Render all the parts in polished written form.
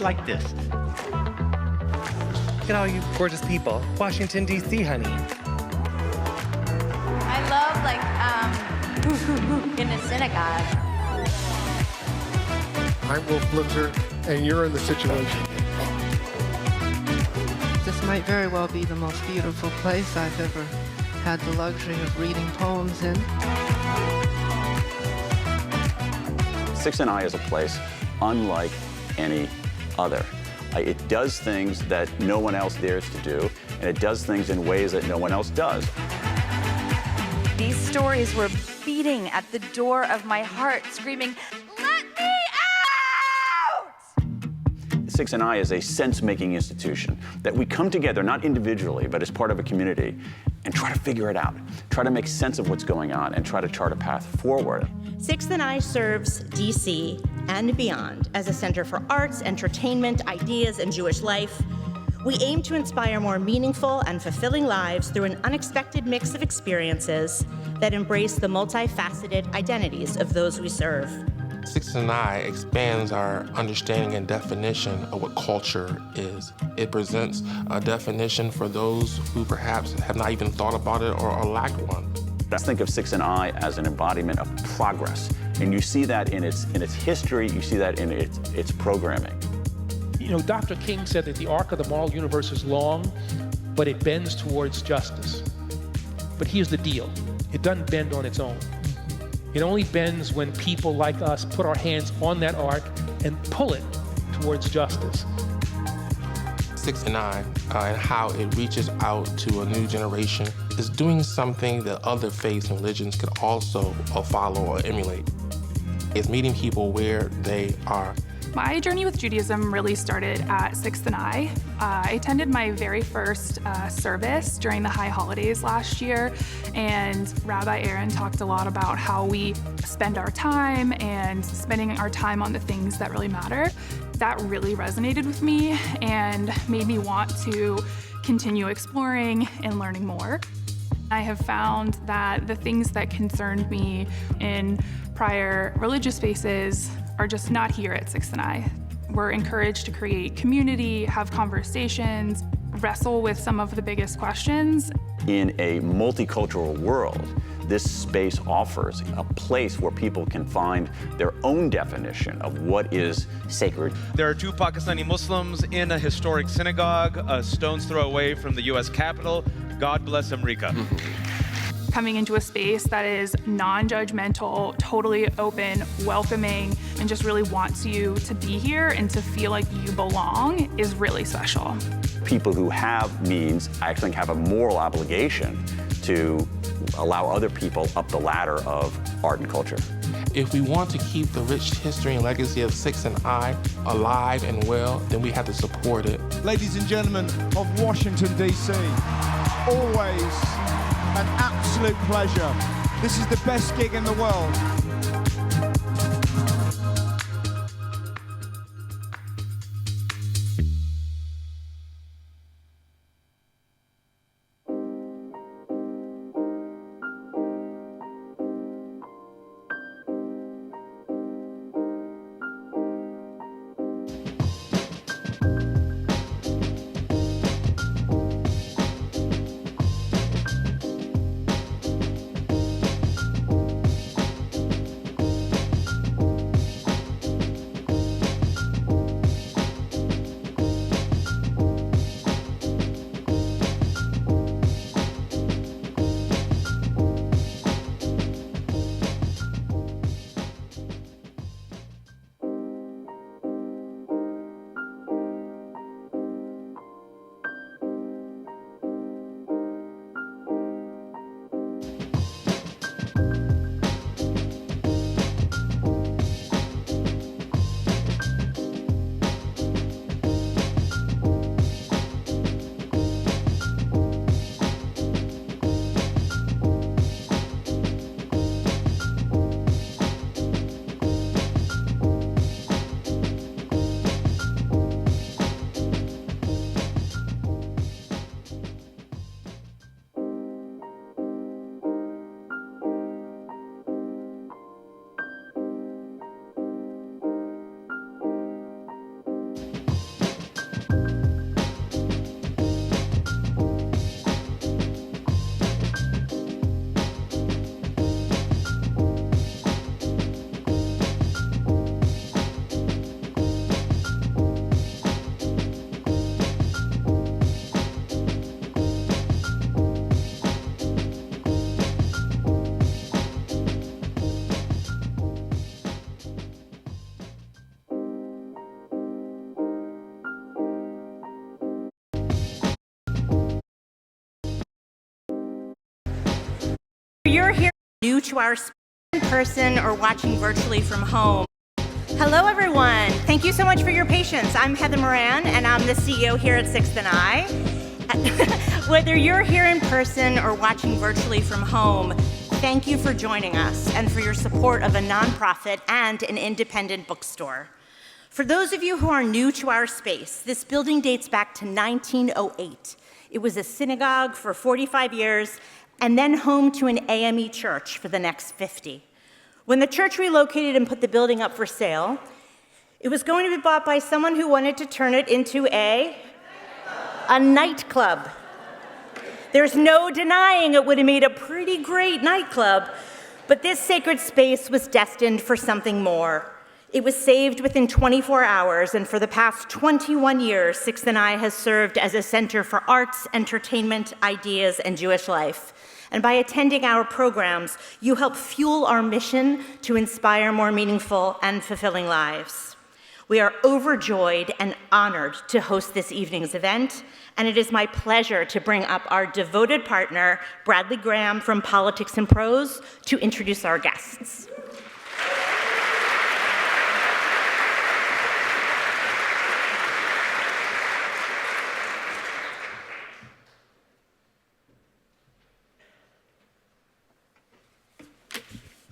like this. Look at all you gorgeous people. Washington, D.C., honey. I love, in a synagogue. I'm Wolf Blitzer, and you're in the situation. This might very well be the most beautiful place I've ever had the luxury of reading poems in. Sixth and I is a place unlike any other. It does things that no one else dares to do, and it does things in ways that no one else does. These stories were beating at the door of my heart, screaming, "Let me out!" Sixth and I is a sense-making institution that we come together, not individually, but as part of a community, and try to figure it out, try to make sense of what's going on, and try to chart a path forward. Sixth and I serves DC and beyond as a center for arts, entertainment, ideas, and Jewish life. We aim to inspire more meaningful and fulfilling lives through an unexpected mix of experiences that embrace the multifaceted identities of those we serve. Sixth and I expands our understanding and definition of what culture is. It presents a definition for those who perhaps have not even thought about it or lack one. I think of Sixth and I as an embodiment of progress, and you see that in its history, you see that in its programming. You know, Dr. King said that the arc of the moral universe is long, but it bends towards justice. But here's the deal. It doesn't bend on its own. It only bends when people like us put our hands on that arc and pull it towards justice. Sixth and I, and how it reaches out to a new generation, is doing something that other faiths and religions could also follow or emulate. It's meeting people where they are. My journey with Judaism really started at Sixth and I. I attended my very first service during the high holidays last year, and Rabbi Aaron talked a lot about how we spend our time and spending our time on the things that really matter. That really resonated with me and made me want to continue exploring and learning more. I have found that the things that concerned me in prior religious spaces are just not here at Sixth and I. We're encouraged to create community, have conversations, wrestle with some of the biggest questions. In a multicultural world, this space offers a place where people can find their own definition of what is sacred. There are 2 Pakistani Muslims in a historic synagogue, a stone's throw away from the U.S. Capitol. God bless America. Coming into a space that is non-judgmental, totally open, welcoming, and just really wants you to be here and to feel like you belong is really special. People who have means, I actually have a moral obligation to allow other people up the ladder of art and culture. If we want to keep the rich history and legacy of Sixth and I alive and well, then we have to support it. Ladies and gentlemen of Washington, D.C., always an absolute pleasure. This is the best gig in the world. You're here new to our space in person or watching virtually from home. Hello, everyone. Thank you so much for your patience. I'm Heather Moran, and I'm the CEO here at 6th and I. Whether you're here in person or watching virtually from home, thank you for joining us and for your support of a nonprofit and an independent bookstore. For those of you who are new to our space, this building dates back to 1908. It was a synagogue for 45 years and then home to an AME church for the next 50. When the church relocated and put the building up for sale, it was going to be bought by someone who wanted to turn it into a nightclub. There's no denying it would have made a pretty great nightclub, but this sacred space was destined for something more. It was saved within 24 hours, and for the past 21 years, 6th and I has served as a center for arts, entertainment, ideas, and Jewish life. And by attending our programs, you help fuel our mission to inspire more meaningful and fulfilling lives. We are overjoyed and honored to host this evening's event, and it is my pleasure to bring up our devoted partner, Bradley Graham from Politics and Prose, to introduce our guests.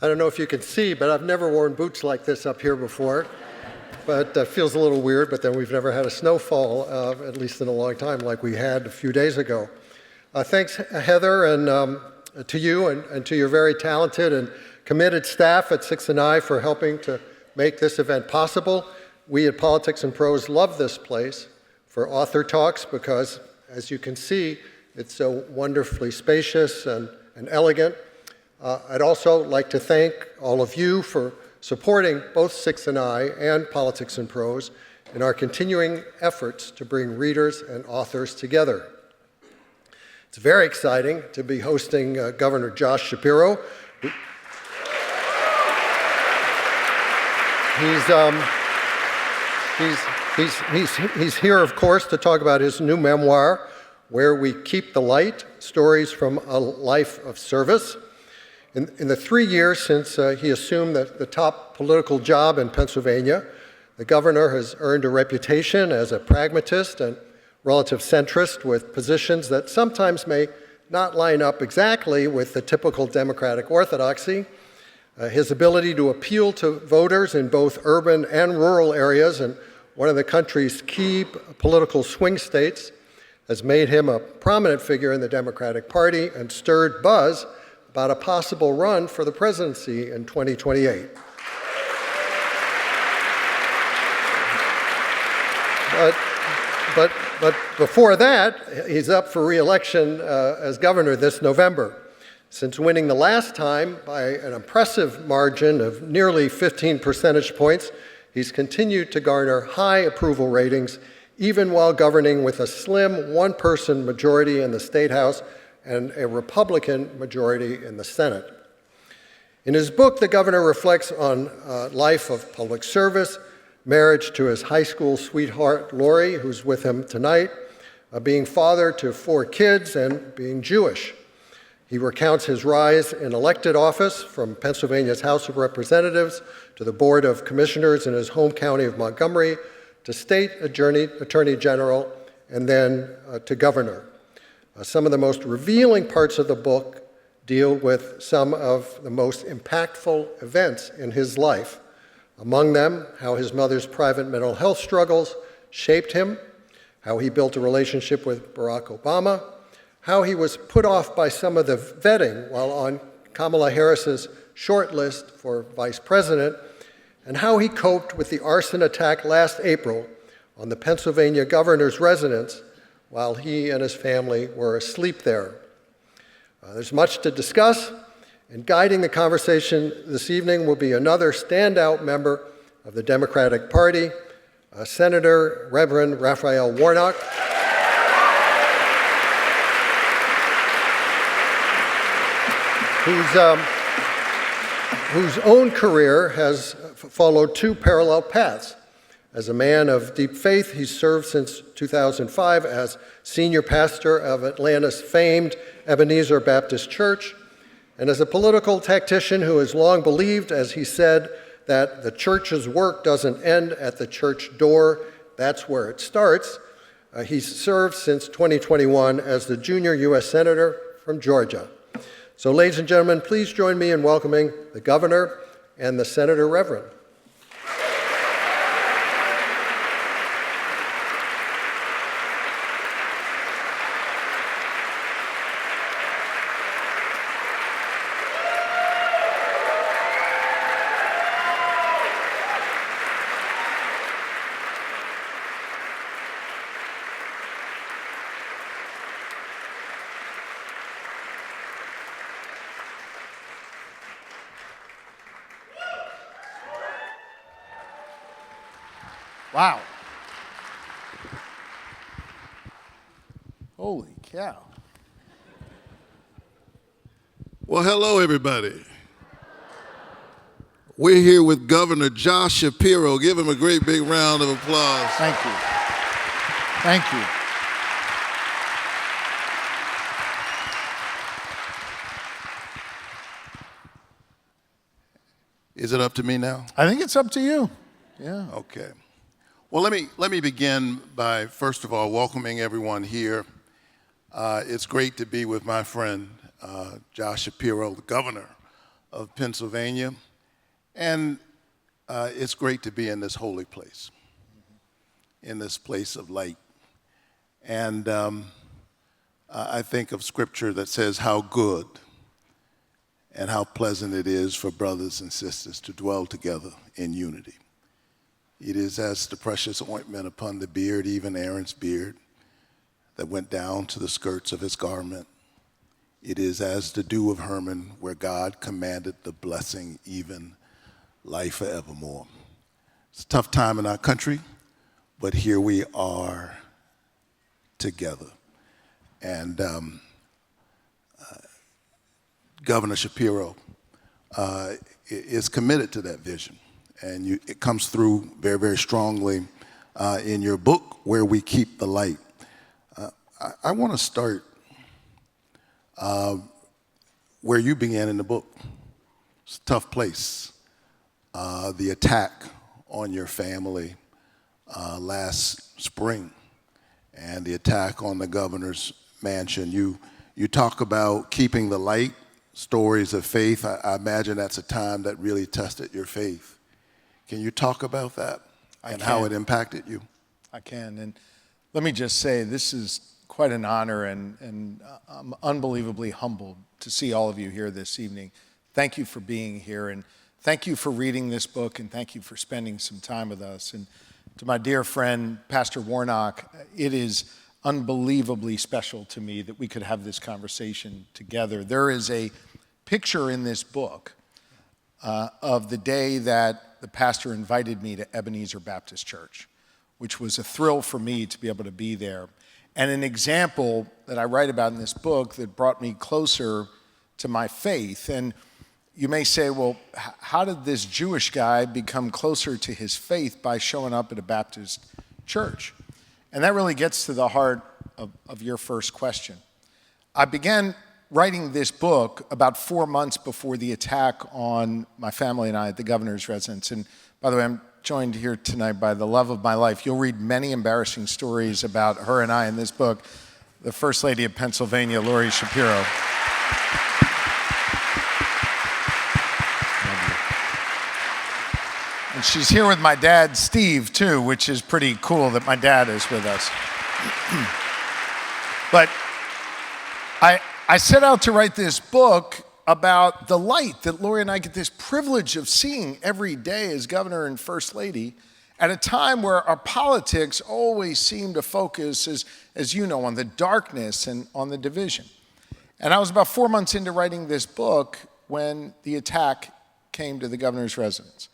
I don't know if you can see, but I've never worn boots like this up here before. But feels a little weird, but then we've never had a snowfall, at least in a long time, like we had a few days ago. Thanks, Heather, and to you and to your very talented and committed staff at 6th and I for helping to make this event possible. We at Politics and Prose love this place for author talks because, as you can see, it's so wonderfully spacious and elegant. I'd also like to thank all of you for supporting both 6th and I and Politics and Prose in our continuing efforts to bring readers and authors together. It's very exciting to be hosting Governor Josh Shapiro. He's here, of course, to talk about his new memoir, Where We Keep the Light, Stories from a Life of Service. In the 3 years since he assumed the top political job in Pennsylvania, the governor has earned a reputation as a pragmatist and relative centrist with positions that sometimes may not line up exactly with the typical Democratic orthodoxy. His ability to appeal to voters in both urban and rural areas and one of the country's key political swing states has made him a prominent figure in the Democratic Party and stirred buzz about a possible run for the presidency in 2028. But before that, he's up for re-election as governor this November. Since winning the last time by an impressive margin of nearly 15 percentage points, he's continued to garner high approval ratings, even while governing with a slim one-person majority in the State House and a Republican majority in the Senate. In his book, the governor reflects on a life of public service, marriage to his high school sweetheart, Lori, who's with him tonight, being father to 4 kids, and being Jewish. He recounts his rise in elected office from Pennsylvania's House of Representatives to the Board of Commissioners in his home county of Montgomery, to state attorney general, and then to governor. Some of the most revealing parts of the book deal with some of the most impactful events in his life. Among them, how his mother's private mental health struggles shaped him, how he built a relationship with Barack Obama, how he was put off by some of the vetting while on Kamala Harris's short list for vice president, and how he coped with the arson attack last April on the Pennsylvania governor's residence while he and his family were asleep there. There's much to discuss, and guiding the conversation this evening will be another standout member of the Democratic Party, Senator Reverend Raphael Warnock. Whose own career has followed 2 parallel paths. As a man of deep faith, he's served since 2005 as senior pastor of Atlanta's famed Ebenezer Baptist Church, And as a political tactician who has long believed, as he said, that the church's work doesn't end at the church door, that's where it starts, he's served since 2021 as the junior U.S. Senator from Georgia. So, ladies and gentlemen, please join me in welcoming the Governor and the Senator Reverend. Wow. Holy cow. Well, hello, everybody. We're here with Governor Josh Shapiro. Give him a great big round of applause. Thank you. Thank you. Is it up to me now? I think it's up to you. Yeah. Okay. Well, let me begin by, first of all, welcoming everyone here. It's great to be with my friend, Josh Shapiro, the governor of Pennsylvania. And it's great to be in this holy place, in this place of light. And I think of scripture that says how good and how pleasant it is for brothers and sisters to dwell together in unity. It is as the precious ointment upon the beard, even Aaron's beard, that went down to the skirts of his garment. It is as the dew of Hermon, where God commanded the blessing, even life forevermore. It's a tough time in our country, but here we are together. And Governor Shapiro is committed to that vision. And it comes through very, very strongly in your book, Where We Keep the Light. I want to start where you began in the book. It's a tough place. The attack on your family last spring and the attack on the governor's mansion. You talk about keeping the light, stories of faith. I imagine that's a time that really tested your faith. Can you talk about that and how it impacted you? I can. And let me just say, this is quite an honor, and I'm unbelievably humbled to see all of you here this evening. Thank you for being here, and thank you for reading this book, and thank you for spending some time with us. And to my dear friend, Pastor Warnock, it is unbelievably special to me that we could have this conversation together. There is a picture in this book of the day that the pastor invited me to Ebenezer Baptist Church, which was a thrill for me to be able to be there. And an example that I write about in this book that brought me closer to my faith. And you may say, well, how did this Jewish guy become closer to his faith by showing up at a Baptist church? And that really gets to the heart of your first question. I began writing this book about 4 months before the attack on my family and I at the governor's residence. And by the way, I'm joined here tonight by the love of my life. You'll read many embarrassing stories about her and I in this book. The First Lady of Pennsylvania, Lori Shapiro. And she's here with my dad, Steve, too, which is pretty cool that my dad is with us. But I set out to write this book about the light that Lori and I get this privilege of seeing every day as governor and first lady at a time where our politics always seem to focus, as you know, on the darkness and on the division. And I was about 4 months into writing this book when the attack came to the governor's residence.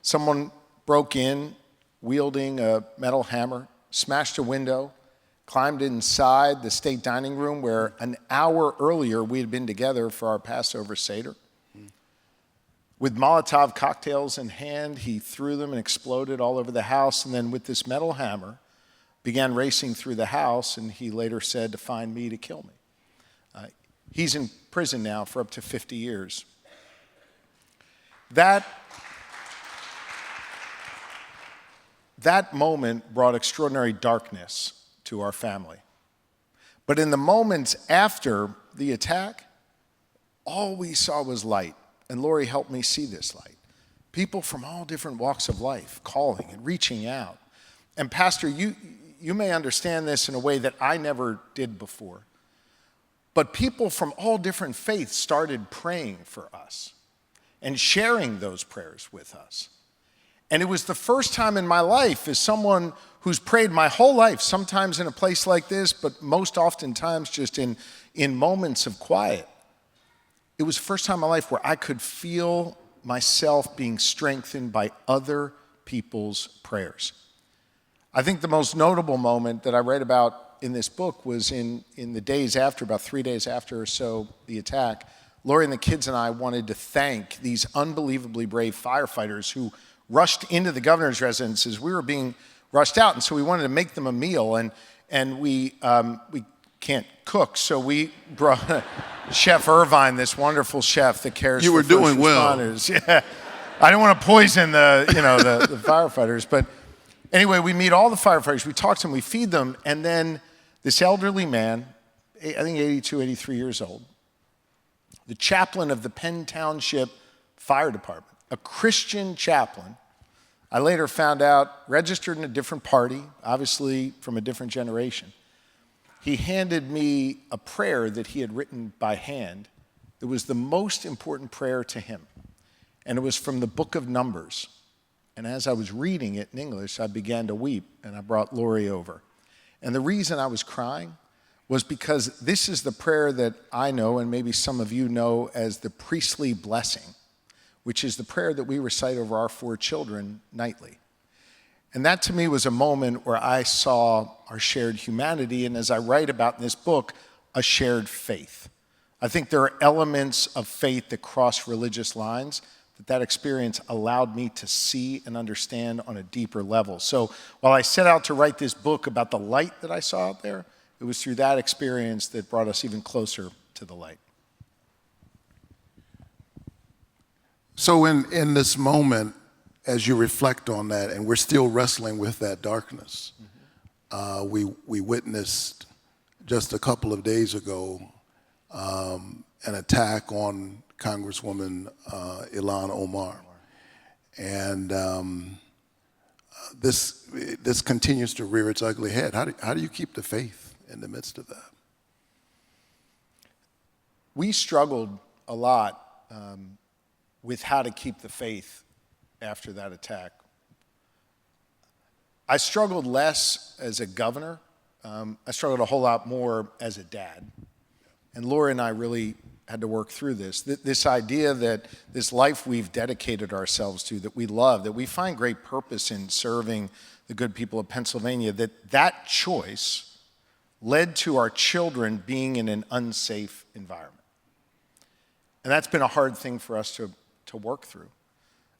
Someone broke in, wielding a metal hammer, smashed a window, climbed inside the state dining room where an hour earlier we had been together for our Passover Seder. With Molotov cocktails in hand, he threw them and exploded all over the house, and then with this metal hammer, began racing through the house, and he later said to find me to kill me. He's in prison now for up to 50 years. That moment brought extraordinary darkness to our family. But in the moments after the attack, all we saw was light. And Lori helped me see this light. People from all different walks of life calling and reaching out. And Pastor, you may understand this in a way that I never did before. But people from all different faiths started praying for us and sharing those prayers with us. And it was the first time in my life, as someone who's prayed my whole life, sometimes in a place like this, but most oftentimes just in moments of quiet. It was the first time in my life where I could feel myself being strengthened by other people's prayers. I think the most notable moment that I read about in this book was in the days after, about 3 days after or so, the attack. Lori and the kids and I wanted to thank these unbelievably brave firefighters who rushed into the governor's residence as we were being rushed out. And so we wanted to make them a meal, and we can't cook, so we brought Chef Irvine, this wonderful chef that cares for first responders. Yeah. I didn't want to poison the firefighters, but anyway, we meet all the firefighters, we talk to them, we feed them, and then this elderly man, I think 82, 83 years old, the chaplain of the Penn Township Fire Department, a Christian chaplain, I later found out registered in a different party, obviously from a different generation. He handed me a prayer that he had written by hand. It was the most important prayer to him. And it was from the book of Numbers. And as I was reading it in English, I began to weep, and I brought Lori over. And the reason I was crying was because this is the prayer that I know, and maybe some of you know, as the priestly blessing, which is the prayer that we recite over our 4 children nightly. And that to me was a moment where I saw our shared humanity, and as I write about in this book, a shared faith. I think there are elements of faith that cross religious lines that experience allowed me to see and understand on a deeper level. So while I set out to write this book about the light that I saw out there, it was through that experience that brought us even closer to the light. So in this moment, as you reflect on that, and we're still wrestling with that darkness, we witnessed just a couple of days ago an attack on Congresswoman Ilhan Omar. And this continues to rear its ugly head. How do you keep the faith in the midst of that? We struggled a lot with how to keep the faith after that attack. I struggled less as a governor. I struggled a whole lot more as a dad. And Laura and I really had to work through this. This idea that this life we've dedicated ourselves to, that we love, that we find great purpose in serving the good people of Pennsylvania, that choice led to our children being in an unsafe environment. And that's been a hard thing for us to work through.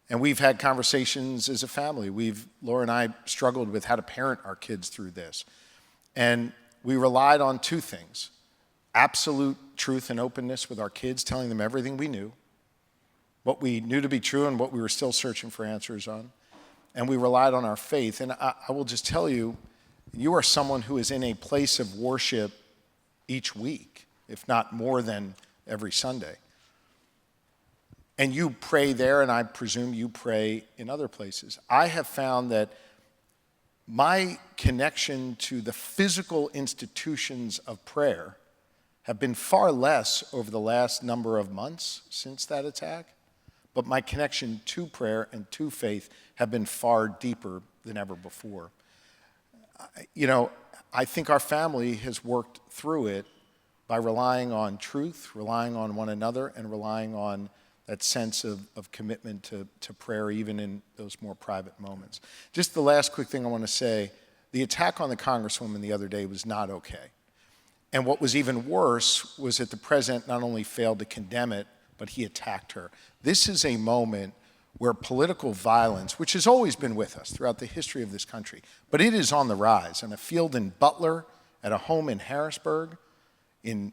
And we've had conversations as a family. Laura and I struggled with how to parent our kids through this. And we relied on 2 things: absolute truth and openness with our kids, telling them everything we knew, what we knew to be true and what we were still searching for answers on. And we relied on our faith. And I will just tell you, you are someone who is in a place of worship each week, if not more than every Sunday. And you pray there, and I presume you pray in other places. I have found that my connection to the physical institutions of prayer have been far less over the last number of months since that attack, but my connection to prayer and to faith have been far deeper than ever before. I think our family has worked through it by relying on truth, relying on one another, and relying on that sense of commitment to prayer, even in those more private moments. Just the last quick thing I want to say, the attack on the Congresswoman the other day was not okay. And what was even worse was that the president not only failed to condemn it, but he attacked her. This is a moment where political violence, which has always been with us throughout the history of this country, but it is on the rise. In a field in Butler, at a home in Harrisburg, in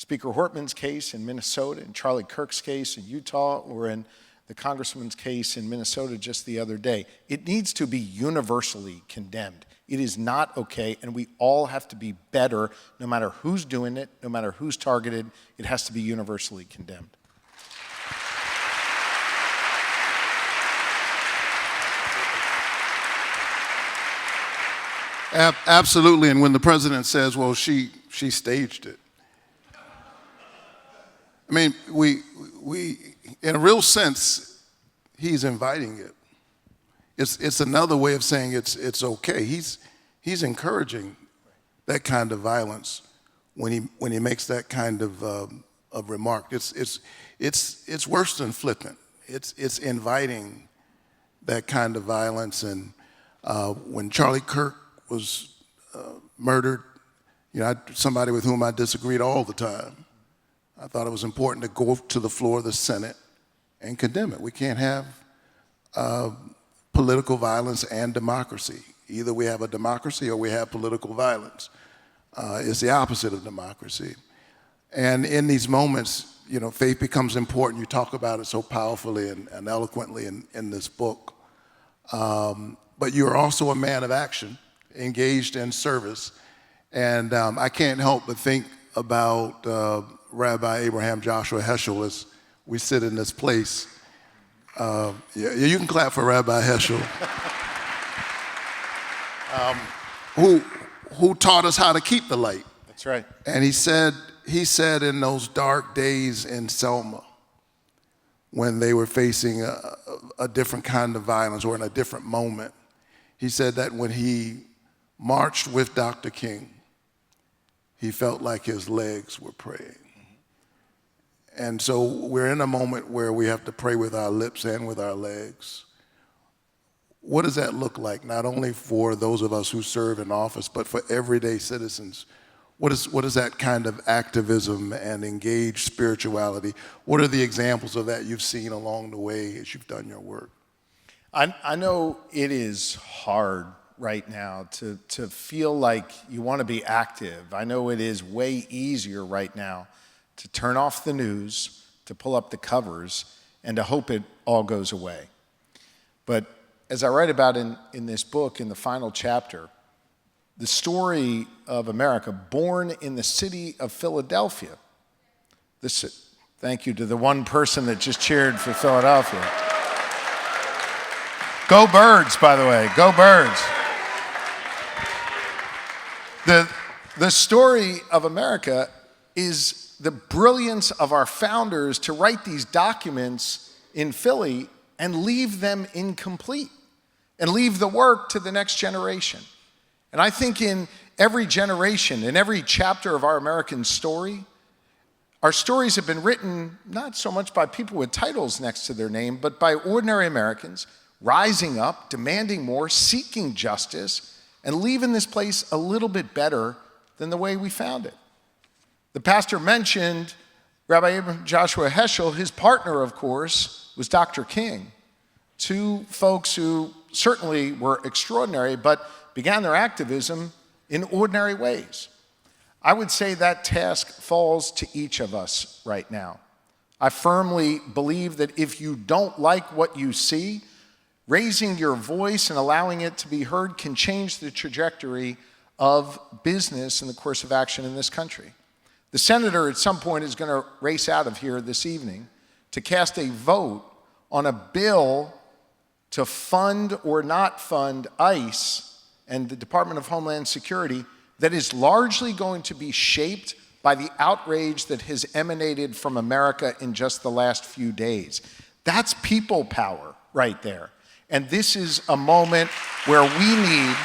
Speaker Hortman's case in Minnesota, and Charlie Kirk's case in Utah, or in the Congressman's case in Minnesota just the other day. It needs to be universally condemned. It is not okay, and we all have to be better, no matter who's doing it, no matter who's targeted. It has to be universally condemned. Absolutely, and when the president says, well, she staged it. I mean, we in a real sense, he's inviting it. It's another way of saying it's okay. He's encouraging that kind of violence when he makes that kind of remark. It's worse than flippant. It's inviting that kind of violence. And when Charlie Kirk was murdered, somebody with whom I disagreed all the time, I thought it was important to go to the floor of the Senate and condemn it. We can't have political violence and democracy. Either we have a democracy or we have political violence. It's the opposite of democracy. And in these moments, faith becomes important. You talk about it so powerfully and eloquently in this book. But you're also a man of action, engaged in service. And I can't help but think about Rabbi Abraham Joshua Heschel as we sit in this place. You can clap for Rabbi Heschel, who taught us how to keep the light. That's right. And he said in those dark days in Selma, when they were facing a different kind of violence or in a different moment, he said that when he marched with Dr. King, he felt like his legs were praying. And so we're in a moment where we have to pray with our lips and with our legs. What does that look like, not only for those of us who serve in office, but for everyday citizens? What is that kind of activism and engaged spirituality? What are the examples of that you've seen along the way as you've done your work? I know it is hard right now to feel like you want to be active. I know it is way easier right now to turn off the news, to pull up the covers, and to hope it all goes away. But as I write about in this book, in the final chapter, the story of America, born in the city of Philadelphia. Thank you to the one person that just cheered for Philadelphia. Go Birds, by the way, go Birds. The story of America is the brilliance of our founders to write these documents in Philly and leave them incomplete and leave the work to the next generation. And I think in every generation, in every chapter of our American story, our stories have been written not so much by people with titles next to their name, but by ordinary Americans rising up, demanding more, seeking justice, and leaving this place a little bit better than the way we found it. The pastor mentioned Rabbi Abraham Joshua Heschel. His partner, of course, was Dr. King. Two folks who certainly were extraordinary, but began their activism in ordinary ways. I would say that task falls to each of us right now. I firmly believe that if you don't like what you see, raising your voice and allowing it to be heard can change the trajectory of business and the course of action in this country. The senator at some point is going to race out of here this evening to cast a vote on a bill to fund or not fund ICE and the Department of Homeland Security that is largely going to be shaped by the outrage that has emanated from America in just the last few days. That's people power right there. And this is a moment where we need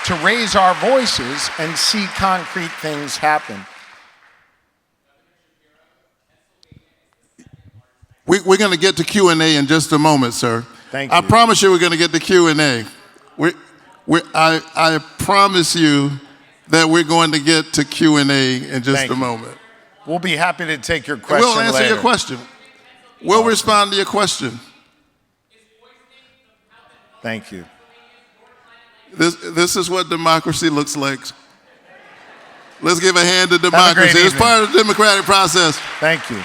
to raise our voices and see concrete things happen. We're going to get to Q&A in just a moment, sir. Thank you. I promise you we're going to get to Q&A. I promise you that we're going to get to Q&A in just a moment. We'll be happy to take your question later. We'll answer your question. We'll respond to your question. Thank you. This is what democracy looks like. Let's give a hand to Have a great democracy. It's evening. part of the democratic process. Thank you.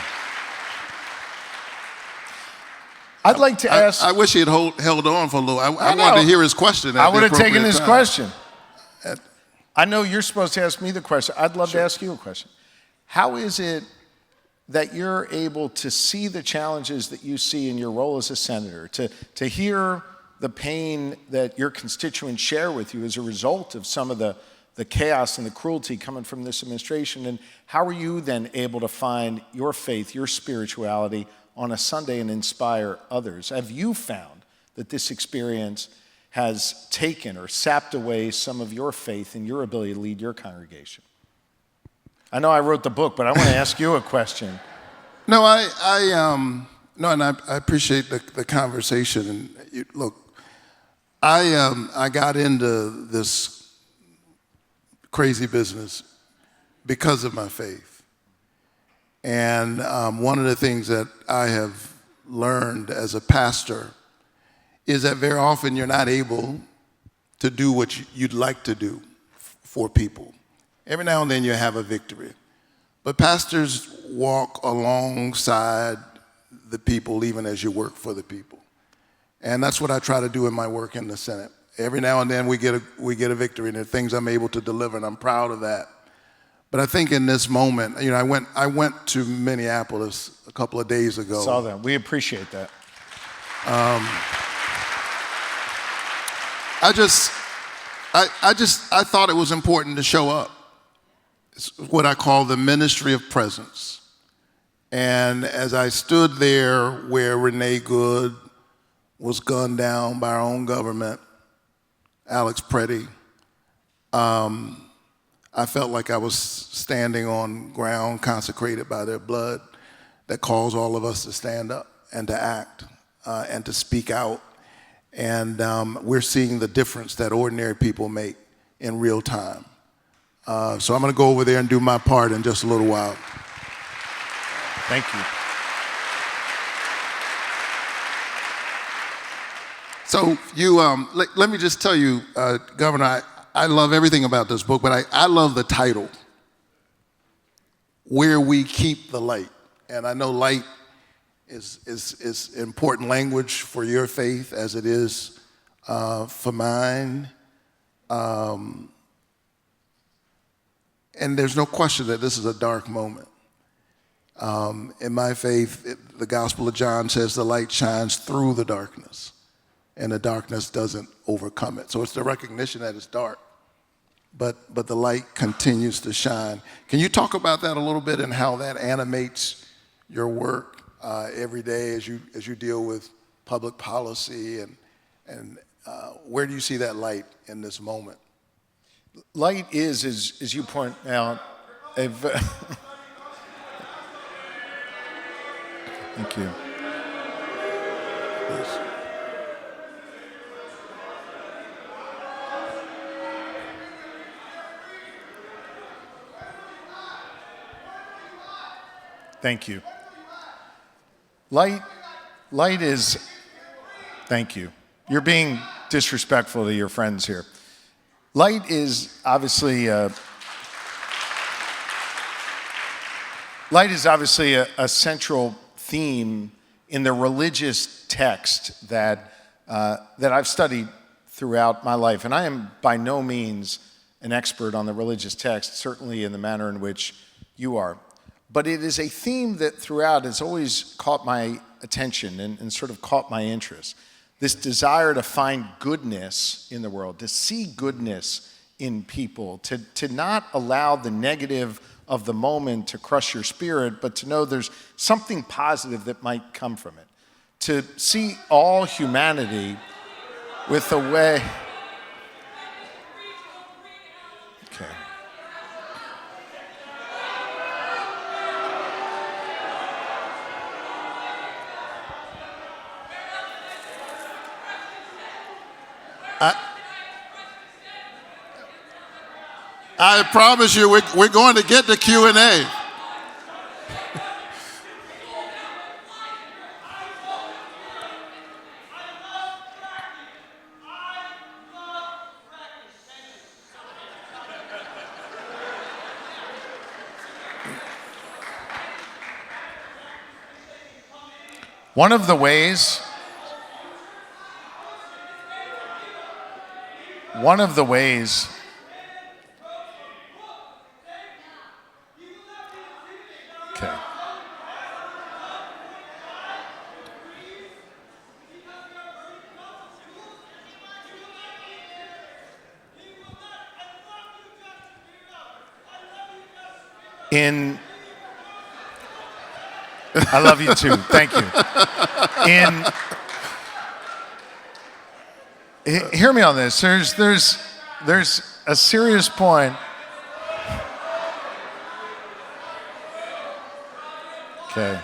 I'd like to ask. I wish he had held on for a little. I wanted know. to hear his question. I would have taken his time. question. I know you're supposed to ask me the question. I'd love to ask you a question. How is it that you're able to see the challenges that you see in your role as a senator, to hear the pain that your constituents share with you as a result of some of the chaos and the cruelty coming from this administration? And how are you then able to find your faith, your spirituality on a Sunday and inspire others? Have you found that this experience has taken or sapped away some of your faith and your ability to lead your congregation? I know I wrote the book, but I want to ask you a question. No, and I appreciate the conversation. And look, I got into this crazy business because of my faith. And one of the things that I have learned as a pastor is that very often you're not able to do what you'd like to do for people. Every now and then you have a victory. But pastors walk alongside the people even as you work for the people. And that's what I try to do in my work in the Senate. Every now and then we get a victory, and there are things I'm able to deliver, and I'm proud of that. But I think in this moment, I went to Minneapolis a couple of days ago. Saw that. We appreciate that. I thought it was important to show up. It's what I call the ministry of presence. And as I stood there where Renee Good was gunned down by our own government, Alex Preddy, I felt like I was standing on ground consecrated by their blood that calls all of us to stand up and to act and to speak out. And we're seeing the difference that ordinary people make in real time. So I'm going to go over there and do my part in just a little while. Thank you. So let me just tell you, Governor, I love everything about this book, but I love the title, Where We Keep the Light. And I know light is important language for your faith as it is for mine. And there's no question that this is a dark moment. In my faith, the Gospel of John says the light shines through the darkness, and the darkness doesn't overcome it. So it's the recognition that it's dark, but the light continues to shine. Can you talk about that a little bit and how that animates your work every day as you deal with public policy, and where do you see that light in this moment? Light is, as you point out, Thank you. Yes. Thank you. Light is, thank you. You're being disrespectful to your friends here. Light is obviously a central theme in the religious text that I've studied throughout my life. And I am by no means an expert on the religious text, certainly in the manner in which you are. But it is a theme that throughout has always caught my attention and sort of caught my interest. This desire to find goodness in the world, to see goodness in people, to not allow the negative of the moment to crush your spirit, but to know there's something positive that might come from it. To see all humanity with a way. Okay. I promise you, we're going to get to Q&A. One of the ways okay. I love you too. Thank you. Hear me on this. There's a serious point. Okay.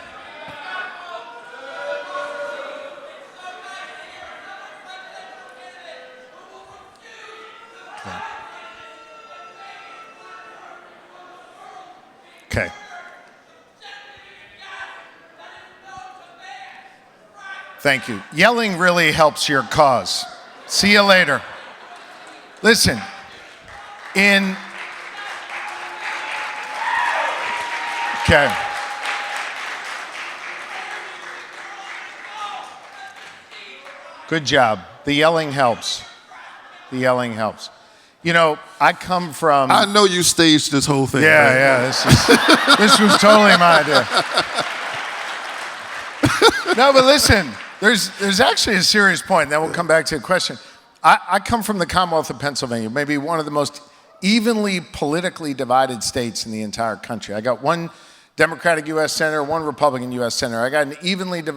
Okay. Thank you. Yelling really helps your cause. See you later. Listen, okay. Good job. The yelling helps. The yelling helps. You know, I come from... I know you staged this whole thing. Yeah, right? yeah. This was totally my idea. No, but listen, there's actually a serious point, and then we'll come back to the question. I come from the Commonwealth of Pennsylvania, maybe one of the most evenly politically divided states in the entire country. I got one Democratic U.S. Senator, one Republican U.S. Senator. I got an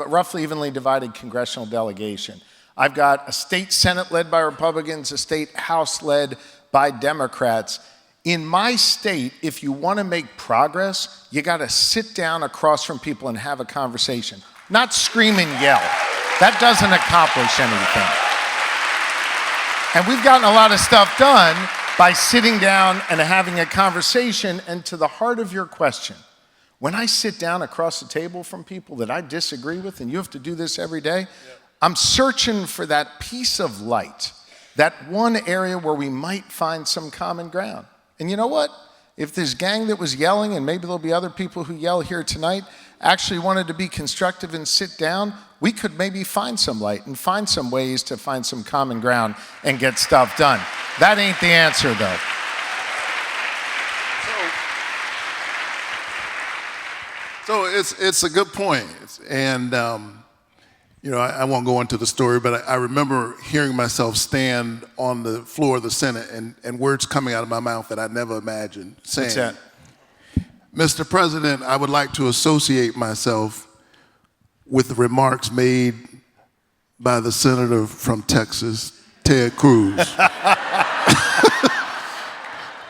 roughly evenly divided congressional delegation. I've got a state Senate led by Republicans, a state House led by Democrats. In my state, if you want to make progress, you got to sit down across from people and have a conversation, not scream and yell. That doesn't accomplish anything. And we've gotten a lot of stuff done by sitting down and having a conversation. And to the heart of your question, when I sit down across the table from people that I disagree with, and you have to do this every day, I'm searching for that piece of light, that one area where we might find some common ground. And you know what? If this gang that was yelling, and maybe there'll be other people who yell here tonight, actually wanted to be constructive and sit down, we could maybe find some light and find some ways to find some common ground and get stuff done. That ain't the answer, though. So it's a good point. And, you know, I won't go into the story, but I remember hearing myself stand on the floor of the Senate and words coming out of my mouth that I never imagined saying. What's that? Mr. President, I would like to associate myself with the remarks made by the senator from Texas, Ted Cruz.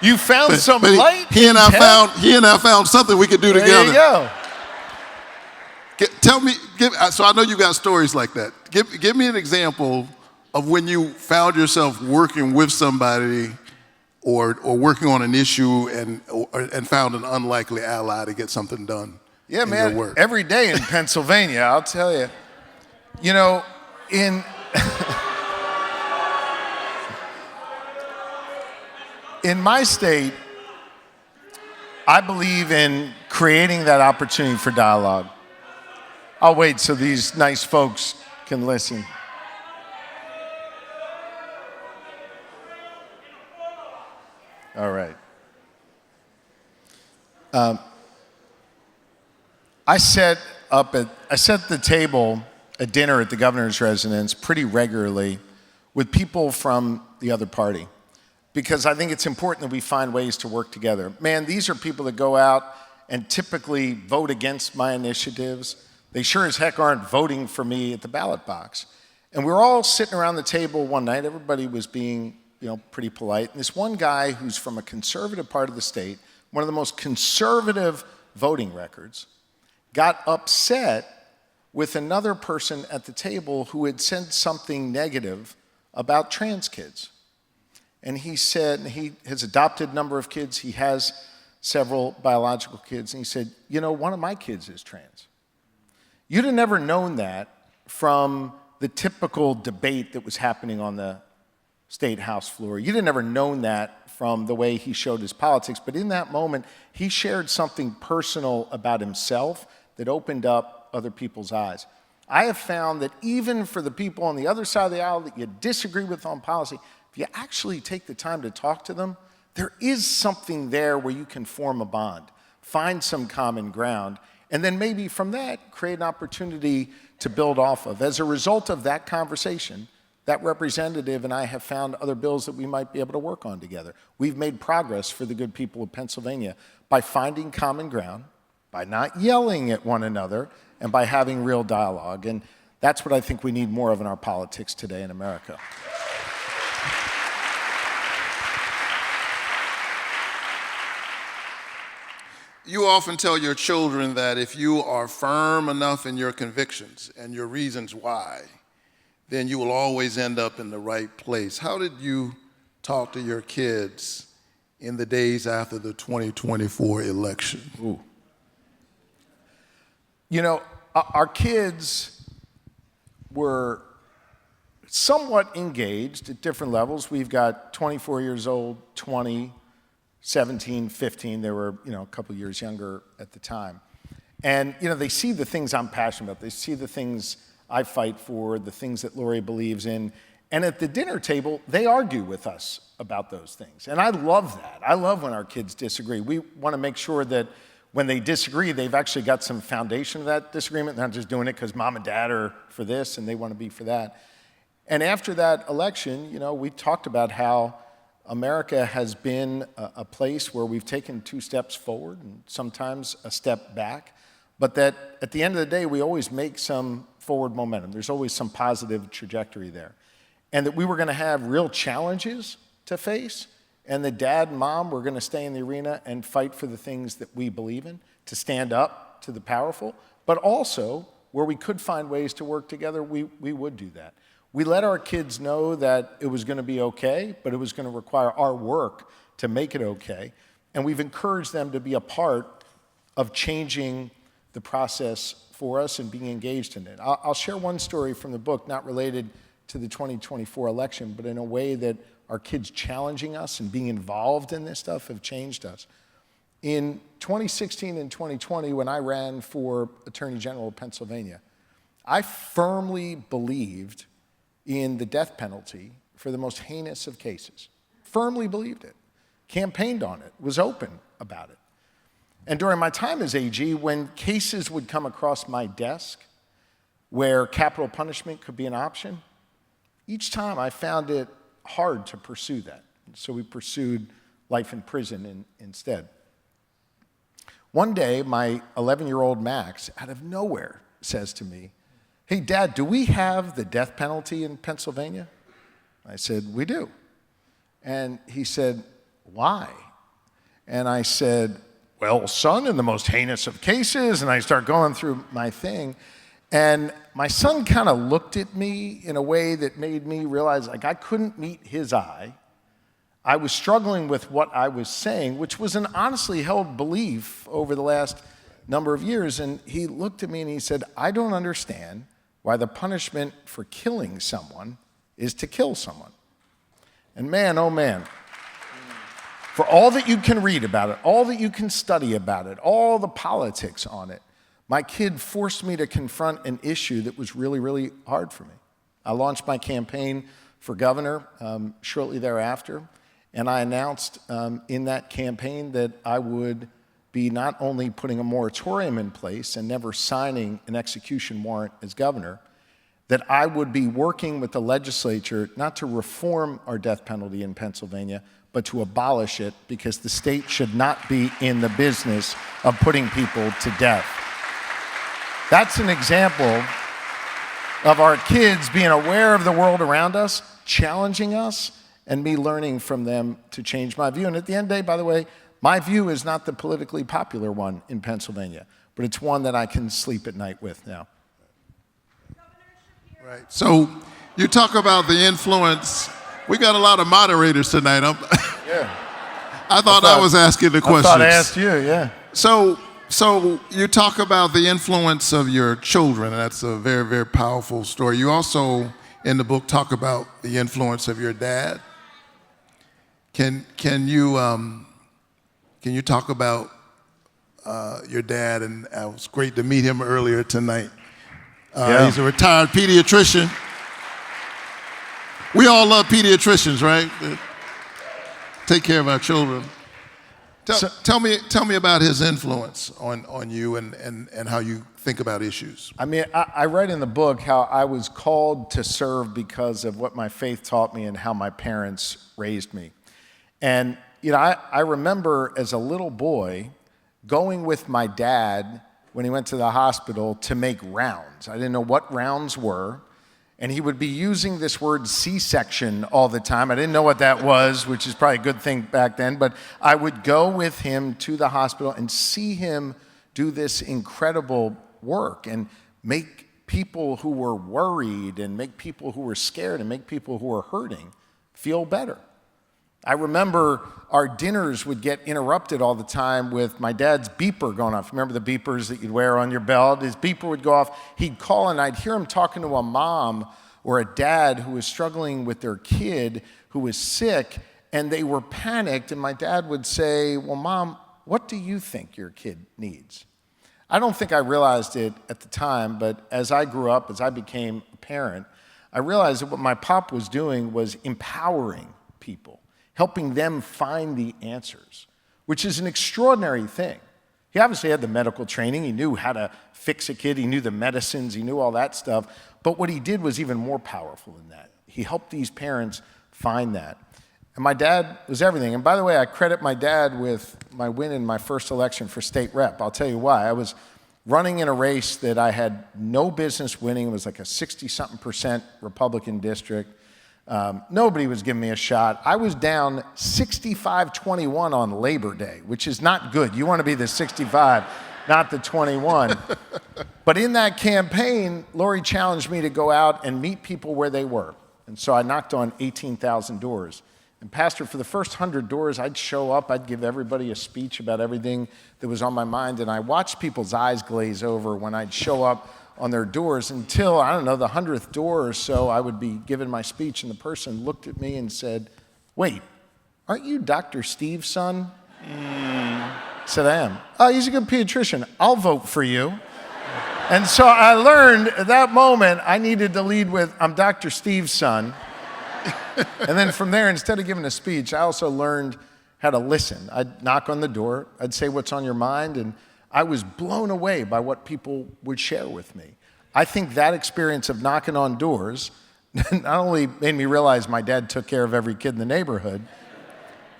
You found some light? He and I found something we could do together. There you go. Tell me, so I know you got stories like that. Give me an example of when you found yourself working with somebody or working on an issue and found an unlikely ally to get something done. Yeah, man, every day in Pennsylvania, I'll tell you. You know, in my state, I believe in creating that opportunity for dialogue. I'll wait so these nice folks can listen. All right. I set the table at dinner at the governor's residence pretty regularly with people from the other party, because I think it's important that we find ways to work together. Man, these are people that go out and typically vote against my initiatives. They sure as heck aren't voting for me at the ballot box. And we were all sitting around the table one night. Everybody was being, pretty polite. And this one guy who's from a conservative part of the state, one of the most conservative voting records, got upset with another person at the table who had said something negative about trans kids. And he said, he has adopted a number of kids, he has several biological kids, and he said, one of my kids is trans. You'd have never known that from the typical debate that was happening on the State House floor. You'd have never known that from the way he showed his politics, but in that moment, he shared something personal about himself that opened up other people's eyes. I have found that even for the people on the other side of the aisle that you disagree with on policy, if you actually take the time to talk to them, there is something there where you can form a bond, find some common ground, and then maybe from that, create an opportunity to build off of. As a result of that conversation, that representative and I have found other bills that we might be able to work on together. We've made progress for the good people of Pennsylvania by finding common ground, by not yelling at one another, and by having real dialogue. And that's what I think we need more of in our politics today in America. You often tell your children that if you are firm enough in your convictions and your reasons why, then you will always end up in the right place. How did you talk to your kids in the days after the 2024 election? Ooh. You know, our kids were somewhat engaged at different levels. We've got 24 years old, 20, 17, 15. They were, a couple years younger at the time. And, they see the things I'm passionate about. They see the things I fight for, the things that Lori believes in. And at the dinner table, they argue with us about those things. And I love that. I love when our kids disagree. We want to make sure that when they disagree, they've actually got some foundation of that disagreement. They're not just doing it because mom and dad are for this and they want to be for that. And after that election, we talked about how America has been a place where we've taken 2 steps forward and sometimes a step back, but that at the end of the day, we always make some forward momentum. There's always some positive trajectory there. And that we were going to have real challenges to face, and that dad and mom were going to stay in the arena and fight for the things that we believe in, to stand up to the powerful, but also where we could find ways to work together, we would do that. We let our kids know that it was going to be okay, but it was going to require our work to make it okay. And we've encouraged them to be a part of changing the process for us and being engaged in it. I'll share one story from the book, not related to the 2024 election, but in a way that our kids challenging us and being involved in this stuff have changed us. In 2016 and 2020, when I ran for Attorney General of Pennsylvania, I firmly believed in the death penalty for the most heinous of cases. Firmly believed it, campaigned on it, was open about it. And during my time as AG, when cases would come across my desk where capital punishment could be an option, each time I found it hard to pursue that. So we pursued life in prison instead. One day, my 11-year-old Max, out of nowhere, says to me, "Hey, Dad, do we have the death penalty in Pennsylvania?" I said, "We do." And he said, "Why?" And I said, "Well, son, in the most heinous of cases," and I start going through my thing. And my son kind of looked at me in a way that made me realize I couldn't meet his eye. I was struggling with what I was saying, which was an honestly held belief over the last number of years. And he looked at me and he said, "I don't understand why the punishment for killing someone is to kill someone." And man, oh man, for all that you can read about it, all that you can study about it, all the politics on it, my kid forced me to confront an issue that was really, really hard for me. I launched my campaign for governor shortly thereafter, and I announced in that campaign that I would be not only putting a moratorium in place and never signing an execution warrant as governor, that I would be working with the legislature not to reform our death penalty in Pennsylvania, but to abolish it, because the state should not be in the business of putting people to death. That's an example of our kids being aware of the world around us, challenging us, and me learning from them to change my view. And at the end of the day, by the way, my view is not the politically popular one in Pennsylvania, but it's one that I can sleep at night with now. Right. So you talk about the influence. We got a lot of moderators tonight. Yeah. I thought I was asking the questions. I thought I asked you, yeah. So you talk about the influence of your children. That's a very, very powerful story. You also, in the book, talk about the influence of your dad. Can you talk about your dad? And it was great to meet him earlier tonight. He's a retired pediatrician. We all love pediatricians, right? Take care of our children. Tell me about his influence on you and how you think about issues. I mean, I write in the book how I was called to serve because of what my faith taught me and how my parents raised me. And, I remember as a little boy going with my dad when he went to the hospital to make rounds. I didn't know what rounds were. And he would be using this word C-section all the time. I didn't know what that was, which is probably a good thing back then. But I would go with him to the hospital and see him do this incredible work and make people who were worried and make people who were scared and make people who were hurting feel better. I remember our dinners would get interrupted all the time with my dad's beeper going off. Remember the beepers that you'd wear on your belt? His beeper would go off. He'd call, and I'd hear him talking to a mom or a dad who was struggling with their kid who was sick, and they were panicked. And my dad would say, "Well, Mom, what do you think your kid needs?" I don't think I realized it at the time, but as I grew up, as I became a parent, I realized that what my pop was doing was empowering people, helping them find the answers, which is an extraordinary thing. He obviously had the medical training. He knew how to fix a kid. He knew the medicines. He knew all that stuff. But what he did was even more powerful than that. He helped these parents find that. And my dad was everything. And by the way, I credit my dad with my win in my first election for state rep. I'll tell you why. I was running in a race that I had no business winning. It was like a 60-something% Republican district. Nobody was giving me a shot. I was down 65-21 on Labor Day, which is not good. You want to be the 65, not the 21. But in that campaign, Lori challenged me to go out and meet people where they were. And so I knocked on 18,000 doors. And Pastor, for the first 100 doors, I'd show up, I'd give everybody a speech about everything that was on my mind, and I watched people's eyes glaze over when I'd show up on their doors until, I don't know, the 100th door or so, I would be giving my speech, and the person looked at me and said, "Wait, aren't you Dr. Steve's son?" I said, "I am." "Oh, he's a good pediatrician. I'll vote for you." And so I learned at that moment I needed to lead with, "I'm Dr. Steve's son." And then from there, instead of giving a speech, I also learned how to listen. I'd knock on the door, I'd say what's on your mind, and I was blown away by what people would share with me. I think that experience of knocking on doors not only made me realize my dad took care of every kid in the neighborhood,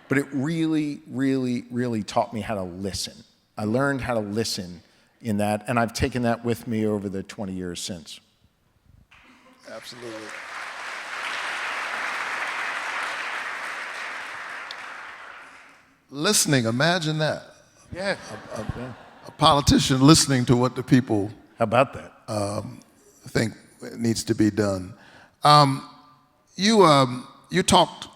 but it really, really, really taught me how to listen. I learned how to listen in that, and I've taken that with me over the 20 years since. Absolutely. Listening, imagine that. Yeah. A politician listening to what the people How about that? think needs to be done. You talked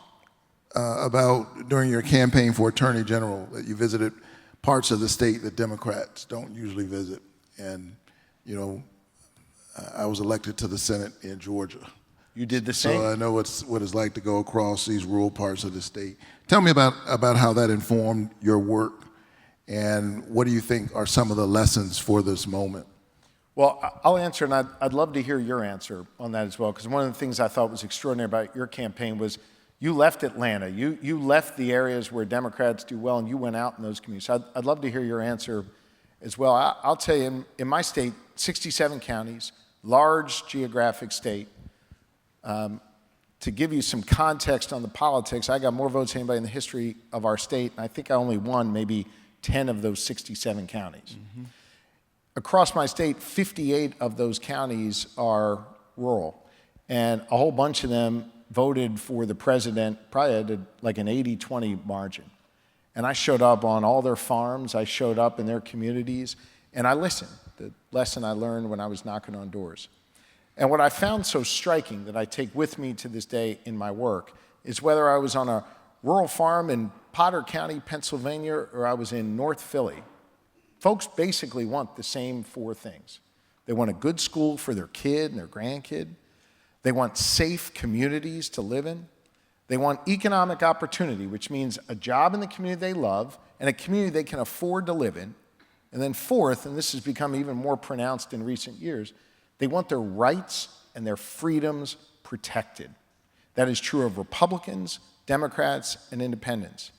about during your campaign for Attorney General that you visited parts of the state that Democrats don't usually visit. And, I was elected to the Senate in Georgia. You did the same? So I know what it's like to go across these rural parts of the state. Tell me about how that informed your work, and what do you think are some of the lessons for this moment? Well, I'll answer, and I'd love to hear your answer on that as well, because one of the things I thought was extraordinary about your campaign was you left Atlanta. You left the areas where Democrats do well, and you went out in those communities. So I'd love to hear your answer as well. I'll tell you, in my state, 67 counties, large geographic state. To give you some context on the politics, I got more votes than anybody in the history of our state, and I think I only won maybe 10 of those 67 counties. Mm-hmm. Across my state, 58 of those counties are rural, and a whole bunch of them voted for the president, probably at like an 80-20 margin. And I showed up on all their farms, I showed up in their communities, and I listened, the lesson I learned when I was knocking on doors. And what I found so striking that I take with me to this day in my work is whether I was on a rural farm in Potter County, Pennsylvania, or I was in North Philly, folks basically want the same four things. They want a good school for their kid and their grandkid. They want safe communities to live in. They want economic opportunity, which means a job in the community they love and a community they can afford to live in. And then fourth, and this has become even more pronounced in recent years, They want their rights and their freedoms protected. That is true of Republicans, Democrats, and independents.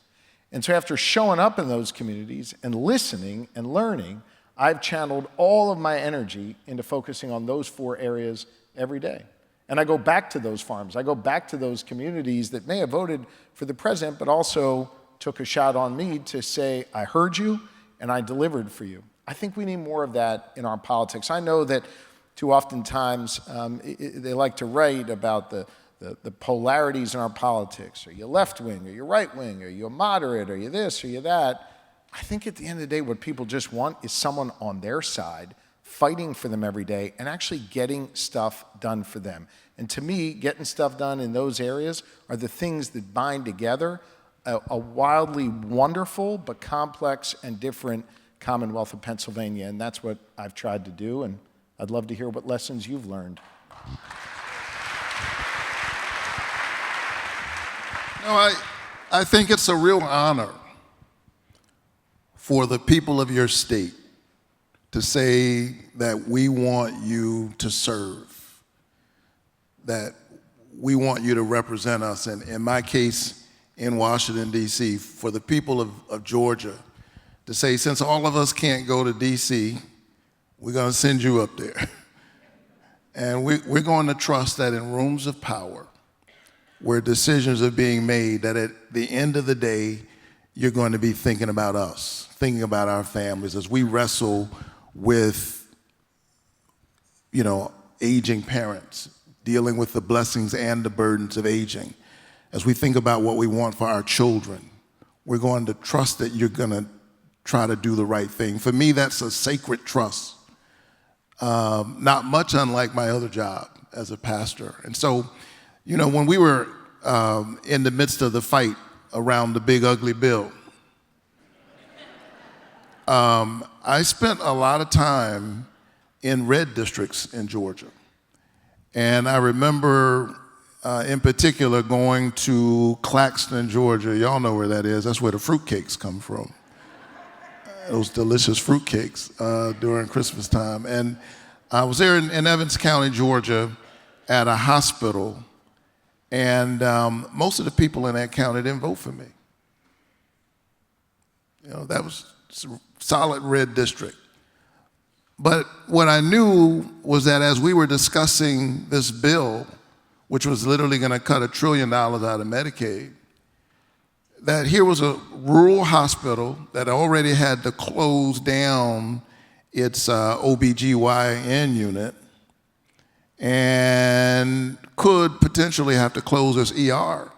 And so after showing up in those communities and listening and learning, I've channeled all of my energy into focusing on those 4 areas every day. And I go back to those farms. I go back to those communities that may have voted for the president, but also took a shot on me to say, I heard you and I delivered for you. I think we need more of that in our politics. I know that too oftentimes they like to write about the polarities in our politics. Are you left wing? Are you right wing? Are you a moderate? Are you this? Are you that? I think at the end of the day, what people just want is someone on their side fighting for them every day and actually getting stuff done for them. And to me, getting stuff done in those areas are the things that bind together a wildly wonderful but complex and different Commonwealth of Pennsylvania. And that's what I've tried to do. And I'd love to hear what lessons you've learned. No, I think it's a real honor for the people of your state to say that we want you to serve, that we want you to represent us. And in my case, in Washington, D.C., for the people of Georgia to say, since all of us can't go to D.C., we're going to send you up there. And we're going to trust that in rooms of power, where decisions are being made, that at the end of the day, you're going to be thinking about us, thinking about our families as we wrestle with, aging parents, dealing with the blessings and the burdens of aging. As we think about what we want for our children, we're going to trust that you're going to try to do the right thing. For me, that's a sacred trust, not much unlike my other job as a pastor. And so, when we were in the midst of the fight around the big ugly bill, I spent a lot of time in red districts in Georgia. And I remember in particular going to Claxton, Georgia. Y'all know where that is. That's where the fruitcakes come from. Those delicious fruitcakes during Christmas time. And I was there in Evans County, Georgia, at a hospital. And most of the people in that county didn't vote for me. That was a solid red district. But what I knew was that as we were discussing this bill, which was literally going to cut $1 trillion out of Medicaid, that here was a rural hospital that already had to close down its OBGYN unit and could potentially have to close its ER.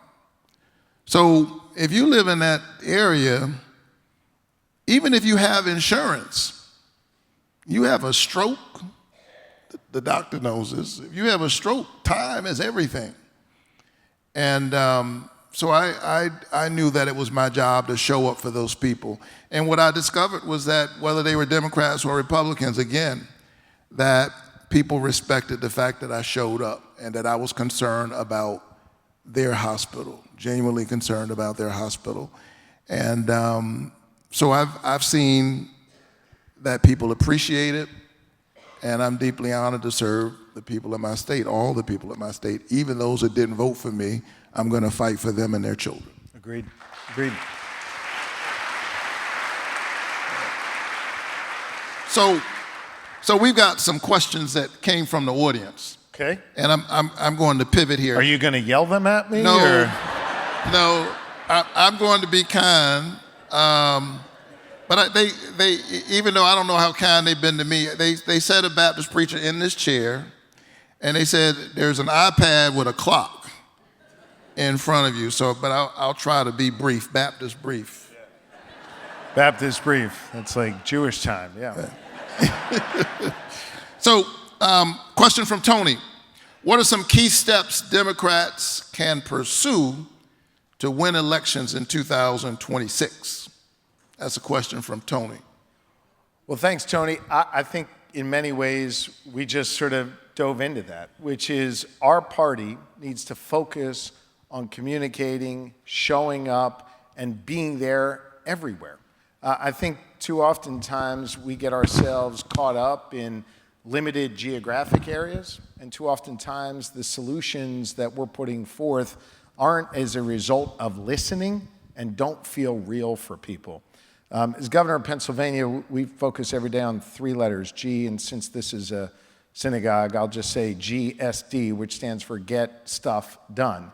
So if you live in that area, even if you have insurance, you have a stroke, the doctor knows this. If you have a stroke, time is everything. And so I knew that it was my job to show up for those people. And what I discovered was that whether they were Democrats or Republicans, again, that people respected the fact that I showed up and that I was concerned about their hospital, genuinely concerned about their hospital. And so I've seen that people appreciate it, and I'm deeply honored to serve the people of my state, all the people of my state, even those that didn't vote for me. I'm going to fight for them and their children. Agreed. So we've got some questions that came from the audience. Okay. And I'm going to pivot here. Are you going to yell them at me? No, or? No. I'm going to be kind. But they even though I don't know how kind they've been to me, they said a Baptist preacher in this chair, and they said there's an iPad with a clock in front of you. So, but I'll try to be brief, Baptist brief. Baptist brief. That's like Jewish time. Yeah. So, question from Tony: what are some key steps Democrats can pursue to win elections in 2026? That's a question from Tony. Well, thanks, Tony. I think in many ways we just sort of dove into that, which is our party needs to focus on communicating, showing up, and being there everywhere. I think too often times we get ourselves caught up in limited geographic areas, and too oftentimes the solutions that we're putting forth aren't as a result of listening and don't feel real for people. As governor of Pennsylvania, we focus every day on 3 letters, G, and since this is a synagogue, I'll just say GSD, which stands for Get Stuff Done.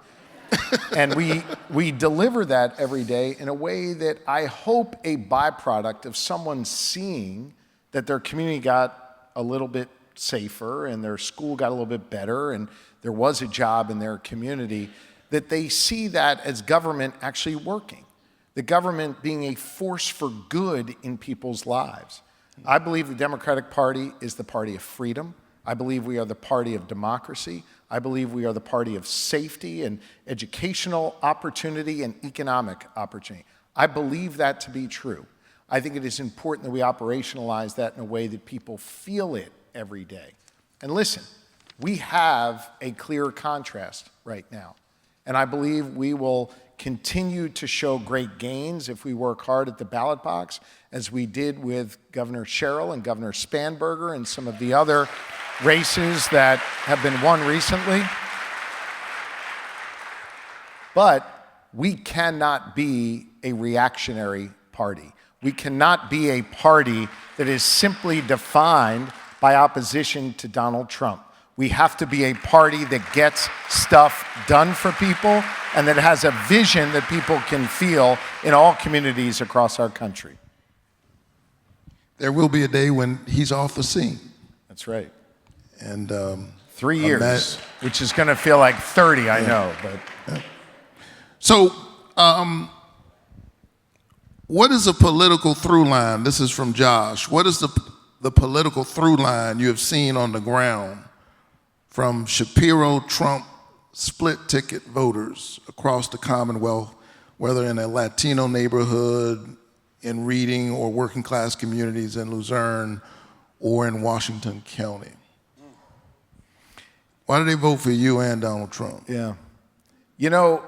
And we deliver that every day in a way that I hope a byproduct of someone seeing that their community got a little bit safer and their school got a little bit better and there was a job in their community, that they see that as government actually working. The government being a force for good in people's lives. I believe the Democratic Party is the party of freedom. I believe we are the party of democracy. I believe we are the party of safety and educational opportunity and economic opportunity. I believe that to be true. I think it is important that we operationalize that in a way that people feel it every day. And listen, we have a clear contrast right now. And I believe we will continue to show great gains if we work hard at the ballot box, as we did with Governor Sherrill and Governor Spanberger and some of the other races that have been won recently. But we cannot be a reactionary party. We cannot be a party that is simply defined by opposition to Donald Trump. We have to be a party that gets stuff done for people and that has a vision that people can feel in all communities across our country. There will be a day when he's off the scene. That's right. And 3 years, which is going to feel like 30, I know. But So, what is a political through line? This is from Josh. What is the political through line you have seen on the ground from Shapiro-Trump split ticket voters across the Commonwealth, whether in a Latino neighborhood, in Reading or working class communities in Luzerne or in Washington County? Why did they vote for you and Donald Trump? Yeah. You know,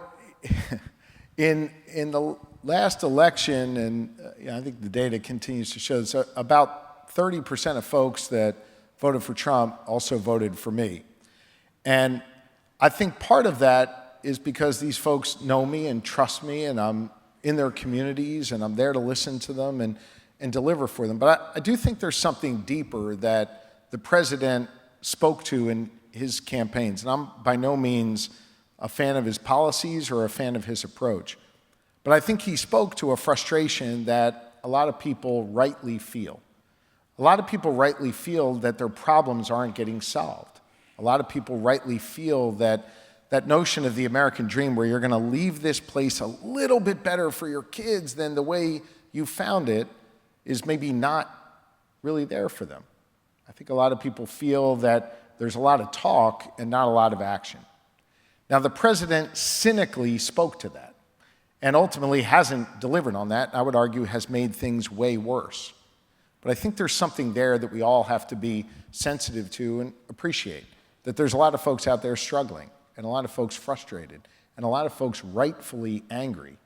in the last election, and I think the data continues to show this, about 30% of folks that voted for Trump also voted for me. And I think part of that is because these folks know me and trust me, and I'm in their communities, and I'm there to listen to them and deliver for them. But I do think there's something deeper that the president spoke to in his campaigns. And I'm by no means a fan of his policies or a fan of his approach. But I think he spoke to a frustration that a lot of people rightly feel. A lot of people rightly feel that their problems aren't getting solved. A lot of people rightly feel that that notion of the American dream, where you're going to leave this place a little bit better for your kids than the way you found it, is maybe not really there for them. I think a lot of people feel that there's a lot of talk and not a lot of action. Now, the president cynically spoke to that and ultimately hasn't delivered on that. I would argue has made things way worse. But I think there's something there that we all have to be sensitive to and appreciate, that there's a lot of folks out there struggling and a lot of folks frustrated and a lot of folks rightfully angry,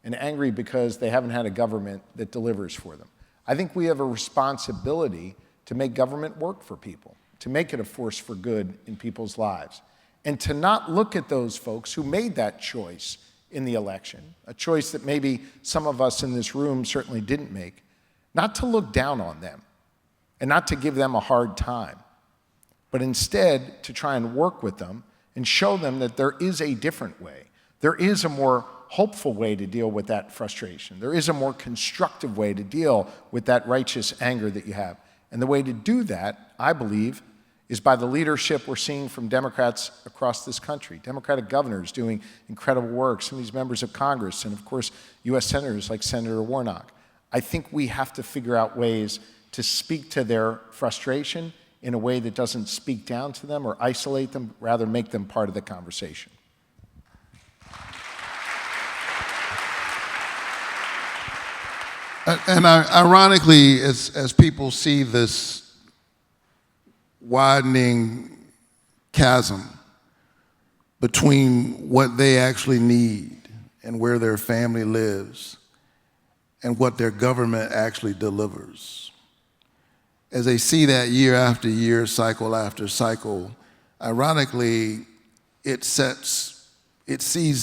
and angry because they haven't had a government that delivers for them. I think we have a responsibility to make government work for people, to make it a force for good in people's lives, and to not look at those folks who made that choice in the election, a choice that maybe some of us in this room certainly didn't make, not to look down on them and not to give them a hard time, but instead to try and work with them and show them that there is a different way. There is a more hopeful way to deal with that frustration. There is a more constructive way to deal with that righteous anger that you have. And the way to do that, I believe, is by the leadership we're seeing from Democrats across this country. Democratic governors doing incredible work, some of these members of Congress, and of course, U.S. senators like Senator Warnock. I think we have to figure out ways to speak to their frustration in a way that doesn't speak down to them or isolate them, rather make them part of the conversation. And ironically, as people see this widening chasm between what they actually need and where their family lives and what their government actually delivers, as they see that year after year, cycle after cycle, ironically, it sees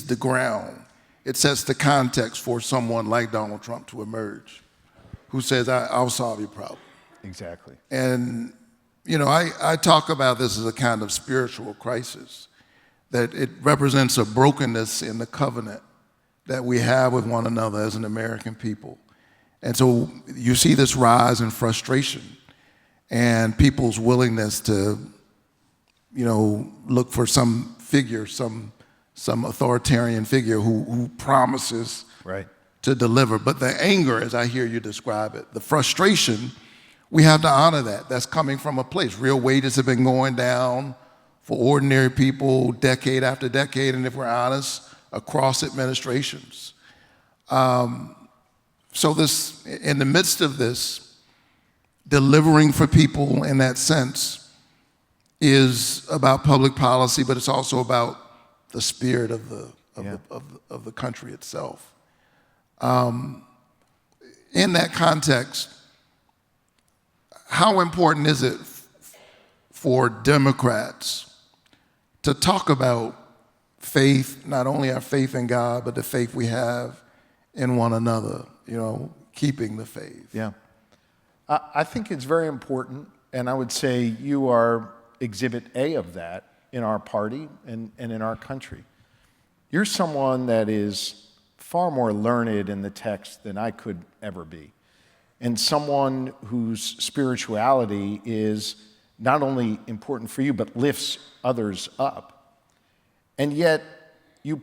the ground. It sets the context for someone like Donald Trump to emerge, who says, I'll solve your problem. Exactly. And, you know, I talk about this as a kind of spiritual crisis, that it represents a brokenness in the covenant that we have with one another as an American people. And so you see this rise in frustration and people's willingness to, you know, look for some figure, some authoritarian figure who promises to deliver. But the anger, as I hear you describe it, the frustration, we have to honor that. That's coming from a place. Real wages have been going down for ordinary people decade after decade, and if we're honest, across administrations. So this, in the midst of this, delivering for people in that sense is about public policy, but it's also about the spirit of the country itself. In that context, how important is it for Democrats to talk about faith, not only our faith in God, but the faith we have in one another, you know, keeping the faith? Yeah. I think it's very important, and I would say you are exhibit A of that in our party and in our country. You're someone that is far more learned in the text than I could ever be, and someone whose spirituality is not only important for you, but lifts others up. And yet, you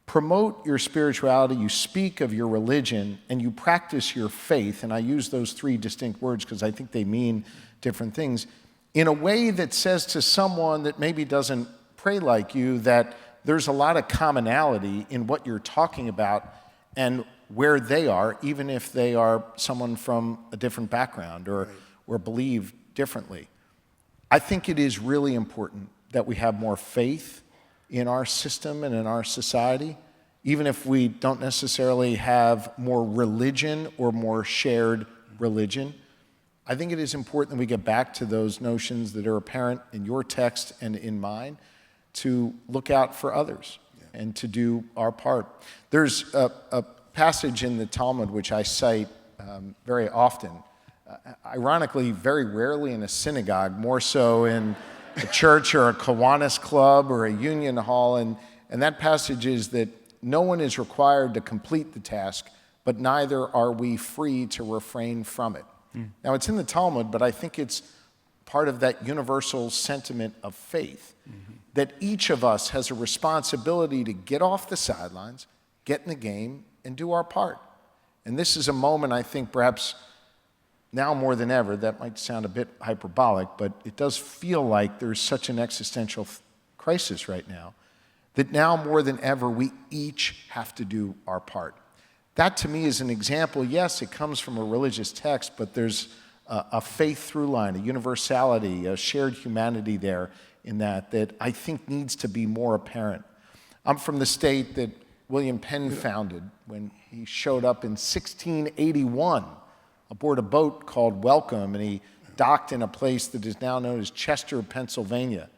promote your spirituality, you speak of your religion, and you practice your faith, and I use those three distinct words because I think they mean different things, in a way that says to someone that maybe doesn't pray like you that there's a lot of commonality in what you're talking about and where they are, even if they are someone from a different background or believe differently. I think it is really important that we have more faith in our system and in our society, even if we don't necessarily have more religion or more shared religion. I think it is important that we get back to those notions that are apparent in your text and in mine, to look out for others and to do our part. There's a passage in the Talmud which I cite very often, ironically, very rarely in a synagogue, more so in a church or a Kiwanis club or a union hall, and that passage is that no one is required to complete the task, but neither are we free to refrain from it. Now, it's in the Talmud, but I think it's part of that universal sentiment of faith, that each of us has a responsibility to get off the sidelines, get in the game, and do our part. And this is a moment, I think, perhaps now more than ever, that might sound a bit hyperbolic, but it does feel like there's such an existential crisis right now, that now more than ever, we each have to do our part. That to me is an example. Yes, it comes from a religious text, but there's a faith through line, a universality, a shared humanity there in that I think needs to be more apparent. I'm from the state that William Penn founded when he showed up in 1681 aboard a boat called Welcome, and he docked in a place that is now known as Chester, Pennsylvania.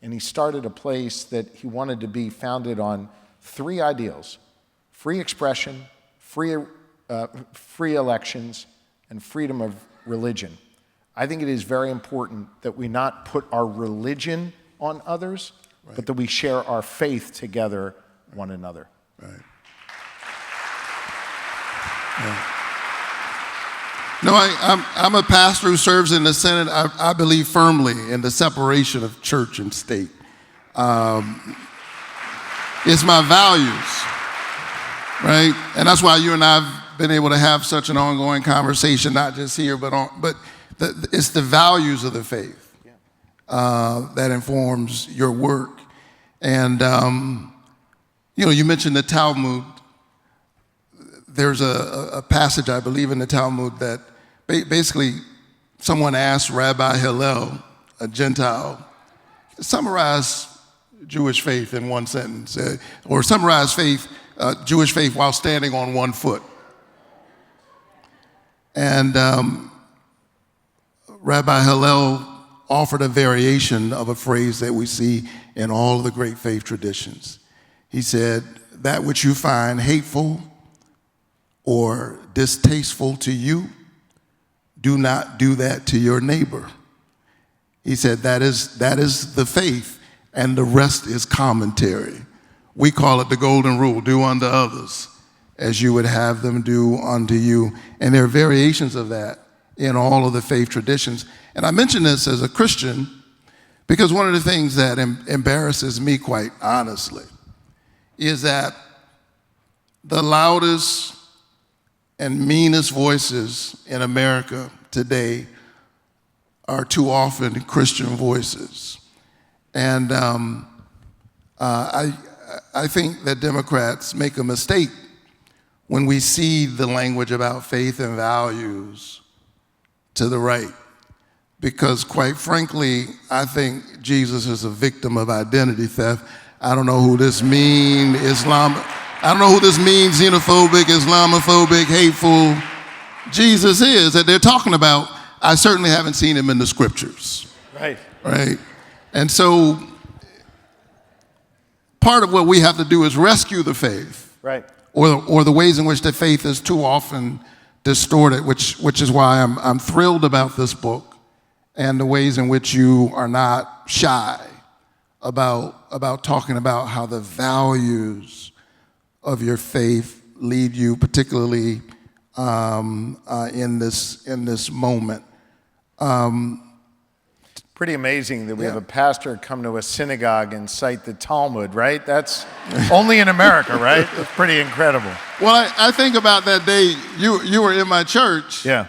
And he started a place that he wanted to be founded on three ideals: free expression, free elections, and freedom of religion. I think it is very important that we not put our religion on others, but that we share our faith together, one another. No, I'm a pastor who serves in the Senate. I believe firmly in the separation of church and state. It's my values, right? And that's why you and I have been able to have such an ongoing conversation, not just here, but it's the values of the faith that informs your work. And, you know, you mentioned the Talmud. There's a passage, I believe, in the Talmud that basically someone asked Rabbi Hillel, a Gentile, summarize Jewish faith in one sentence, or summarize Jewish faith while standing on one foot. And Rabbi Hillel offered a variation of a phrase that we see in all of the great faith traditions. He said, that which you find hateful or distasteful to you, do not do that to your neighbor. He said that is the faith, and the rest is commentary. We call it the golden rule, do unto others as you would have them do unto you. And there are variations of that in all of the faith traditions. And I mention this as a Christian because one of the things that embarrasses me, quite honestly, is that the loudest and meanest voices in America today are too often Christian voices. And I think that Democrats make a mistake when we see the language about faith and values to the right. Because quite frankly, I think Jesus is a victim of identity theft. I don't know who this means, I don't know who this means, xenophobic, Islamophobic, hateful. Jesus is, that they're talking about. I certainly haven't seen him in the scriptures. Right. Right? And so part of what we have to do is rescue the faith. Right. Or the ways in which the faith is too often distorted, which is why I'm thrilled about this book and the ways in which you are not shy about talking about how the values of your faith lead you, particularly in this moment. Pretty amazing that we have a pastor come to a synagogue and cite the Talmud, right? That's only in America, right? It's pretty incredible. Well, I think about that day you were in my church. Yeah.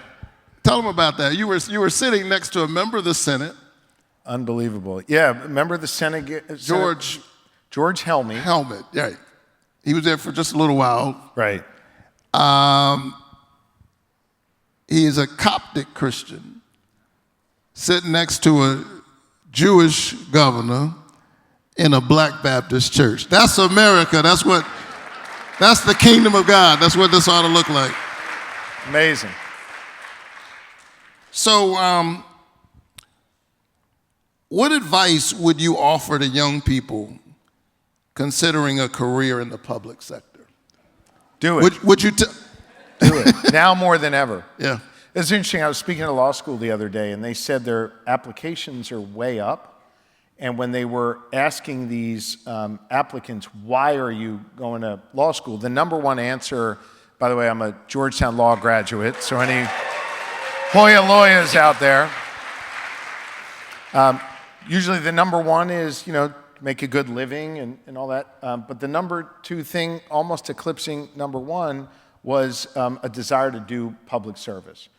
Tell them about that. You were sitting next to a member of the Senate. Unbelievable. Yeah, member of the Senate. George Helmy. Helmet, right. He was there for just a little while. Right. He is a Coptic Christian sitting next to a Jewish governor in a Black Baptist church. That's America. That's the kingdom of God. That's what this ought to look like. Amazing. So, what advice would you offer to young people considering a career in the public sector? Do it. Would you do it now more than ever? Yeah. It's interesting. I was speaking at a law school the other day, and they said their applications are way up. And when they were asking these applicants, why are you going to law school? The number one answer, by the way, I'm a Georgetown law graduate, so any Hoya lawyers out there, usually the number one is, make a good living and all that. But the number two thing, almost eclipsing number one, was a desire to do public service.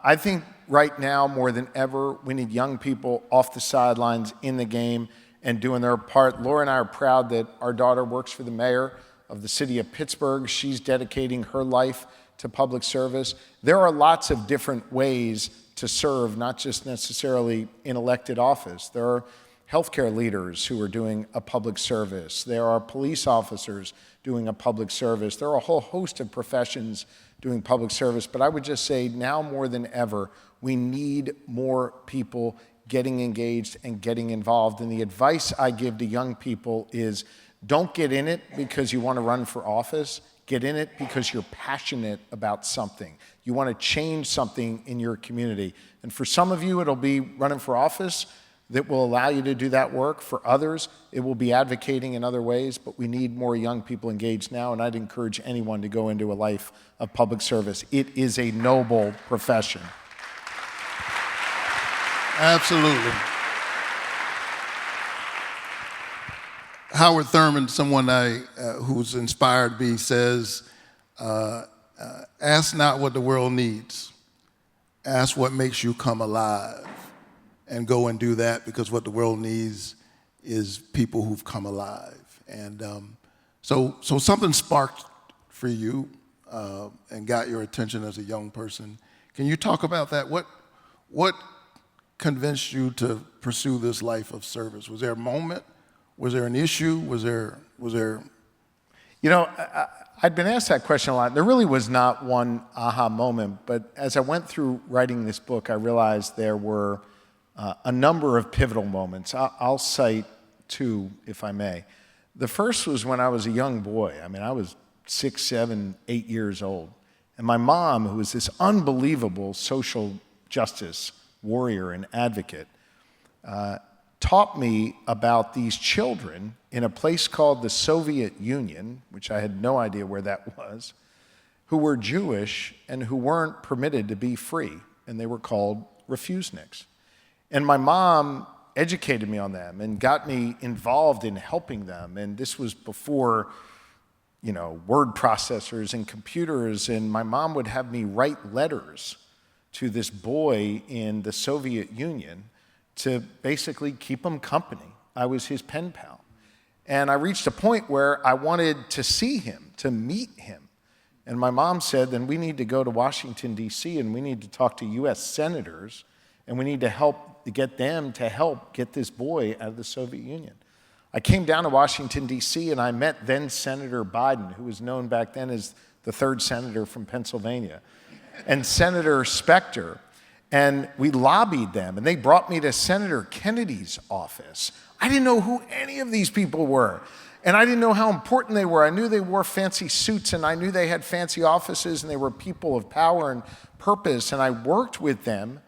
I think right now, more than ever, we need young people off the sidelines in the game and doing their part. Laura and I are proud that our daughter works for the mayor of the city of Pittsburgh. She's dedicating her life to public service. There are lots of different ways to serve, not just necessarily in elected office. There are healthcare leaders who are doing a public service. There are police officers doing a public service. There are a whole host of professions doing public service. But I would just say now more than ever, we need more people getting engaged and getting involved. And the advice I give to young people is don't get in it because you want to run for office. Get in it because you're passionate about something. You want to change something in your community. And for some of you, it'll be running for office that will allow you to do that work. For others, it will be advocating in other ways, but we need more young people engaged now, and I'd encourage anyone to go into a life of public service. It is a noble profession. Absolutely. Howard Thurman, someone who's inspired me, says, ask not what the world needs, ask what makes you come alive. And go and do that, because what the world needs is people who've come alive. And so something sparked for you and got your attention as a young person. Can you talk about that? What convinced you to pursue this life of service? Was there a moment? Was there an issue? Was there? You know, I'd been asked that question a lot. There really was not one aha moment, but as I went through writing this book, I realized there were a number of pivotal moments. I'll cite two, if I may. The first was when I was a young boy. I mean, I was 6, 7, 8 years old. And my mom, who was this unbelievable social justice warrior and advocate, taught me about these children in a place called the Soviet Union, which I had no idea where that was, who were Jewish and who weren't permitted to be free, and they were called refuseniks. And my mom educated me on them and got me involved in helping them, and this was before, you know, word processors and computers, and my mom would have me write letters to this boy in the Soviet Union to basically keep him company. I was his pen pal. And I reached a point where I wanted to see him, to meet him. And my mom said, then we need to go to Washington, D.C., and we need to talk to U.S. senators, and we need to get them to help get this boy out of the Soviet Union. I came down to Washington, D.C., and I met then Senator Biden, who was known back then as the 3rd senator from Pennsylvania, and Senator Specter. And we lobbied them, and they brought me to Senator Kennedy's office. I didn't know who any of these people were, and I didn't know how important they were. I knew they wore fancy suits, and I knew they had fancy offices, and they were people of power and purpose, and I worked with them.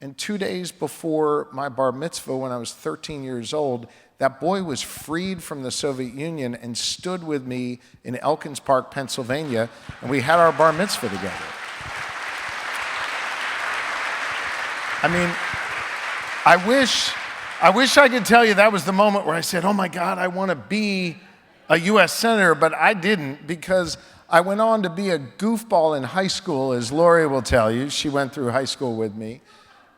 And 2 days before my bar mitzvah, when I was 13 years old, that boy was freed from the Soviet Union and stood with me in Elkins Park, Pennsylvania, and we had our bar mitzvah together. I mean, I wish I could tell you that was the moment where I said, oh my God, I want to be a U.S. Senator, but I didn't, because I went on to be a goofball in high school, as Lori will tell you. She went through high school with me.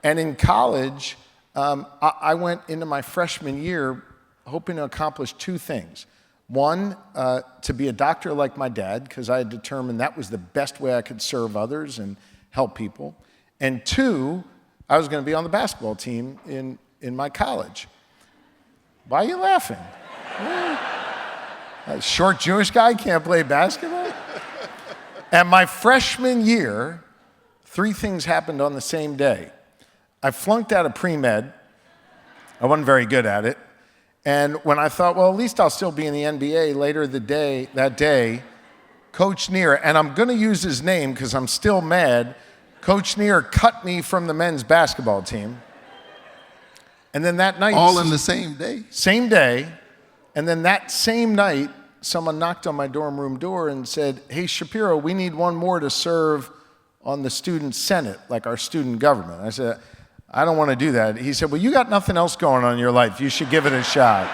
And in college, I went into my freshman year hoping to accomplish 2 things. One, to be a doctor like my dad, because I had determined that was the best way I could serve others and help people. And 2, I was going to be on the basketball team in my college. Why are you laughing? A short Jewish guy can't play basketball? And my freshman year, 3 things happened on the same day. I flunked out of pre-med. I wasn't very good at it. And when I thought, well, at least I'll still be in the NBA later that day, Coach Neer, and I'm going to use his name because I'm still mad, Coach Neer cut me from the men's basketball team. And then that night... All in the same day? Same day. And then that same night, someone knocked on my dorm room door and said, hey, Shapiro, we need one more to serve on the student senate, like our student government. I said, I don't want to do that. He said, well, you got nothing else going on in your life. You should give it a shot.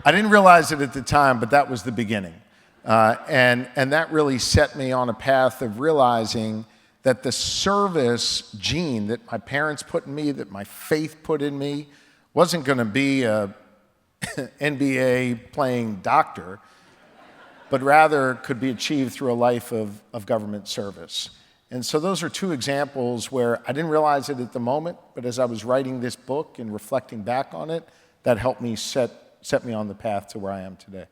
I didn't realize it at the time, but that was the beginning. And that really set me on a path of realizing that the service gene that my parents put in me, that my faith put in me, wasn't going to be a NBA playing doctor, but rather could be achieved through a life of government service. And so those are 2 examples where I didn't realize it at the moment, but as I was writing this book and reflecting back on it, that helped me set me on the path to where I am today.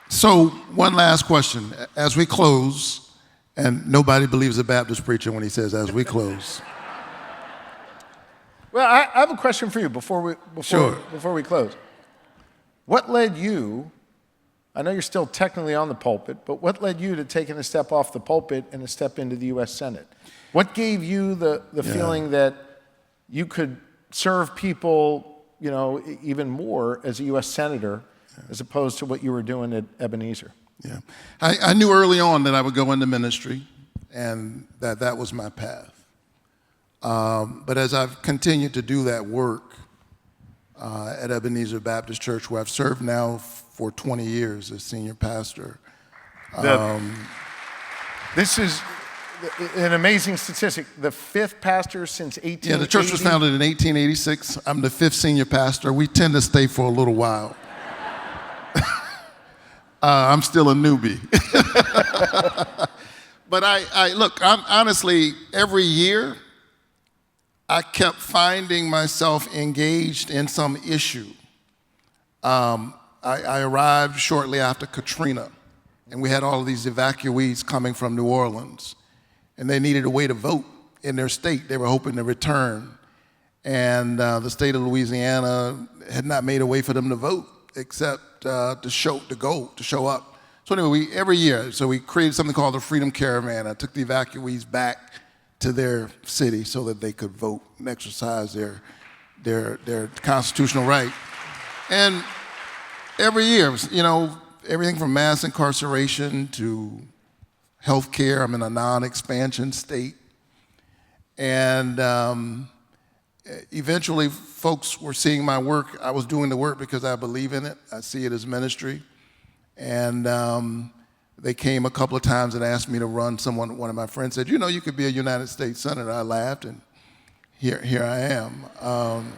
So one last question. As we close, and nobody believes a Baptist preacher when he says as we close. Well, I have a question for you before we close. What led you, I know you're still technically on the pulpit, but what led you to taking a step off the pulpit and a step into the U.S. Senate? What gave you the feeling that you could serve people, you know, even more as a U.S. Senator as opposed to what you were doing at Ebenezer? Yeah, I knew early on that I would go into ministry and that was my path. But as I've continued to do that work at Ebenezer Baptist Church, where I've served now for 20 years as senior pastor. This is an amazing statistic. The 5th pastor since 1880. Yeah, the church was founded in 1886. I'm the 5th senior pastor. We tend to stay for a little while. I'm still a newbie. But I look, I'm honestly, every year, I kept finding myself engaged in some issue. I arrived shortly after Katrina, and we had all of these evacuees coming from New Orleans, and they needed a way to vote in their state. They were hoping to return, and the state of Louisiana had not made a way for them to vote except to show up. So anyway, every year, we created something called the Freedom Caravan. I took the evacuees back to their city so that they could vote and exercise their constitutional right. And every year, everything from mass incarceration to health care. I'm in a non-expansion state. And eventually, folks were seeing my work. I was doing the work because I believe in it. I see it as ministry. And they came a couple of times and asked me to run. One of my friends said, you could be a United States Senator. I laughed, and here I am.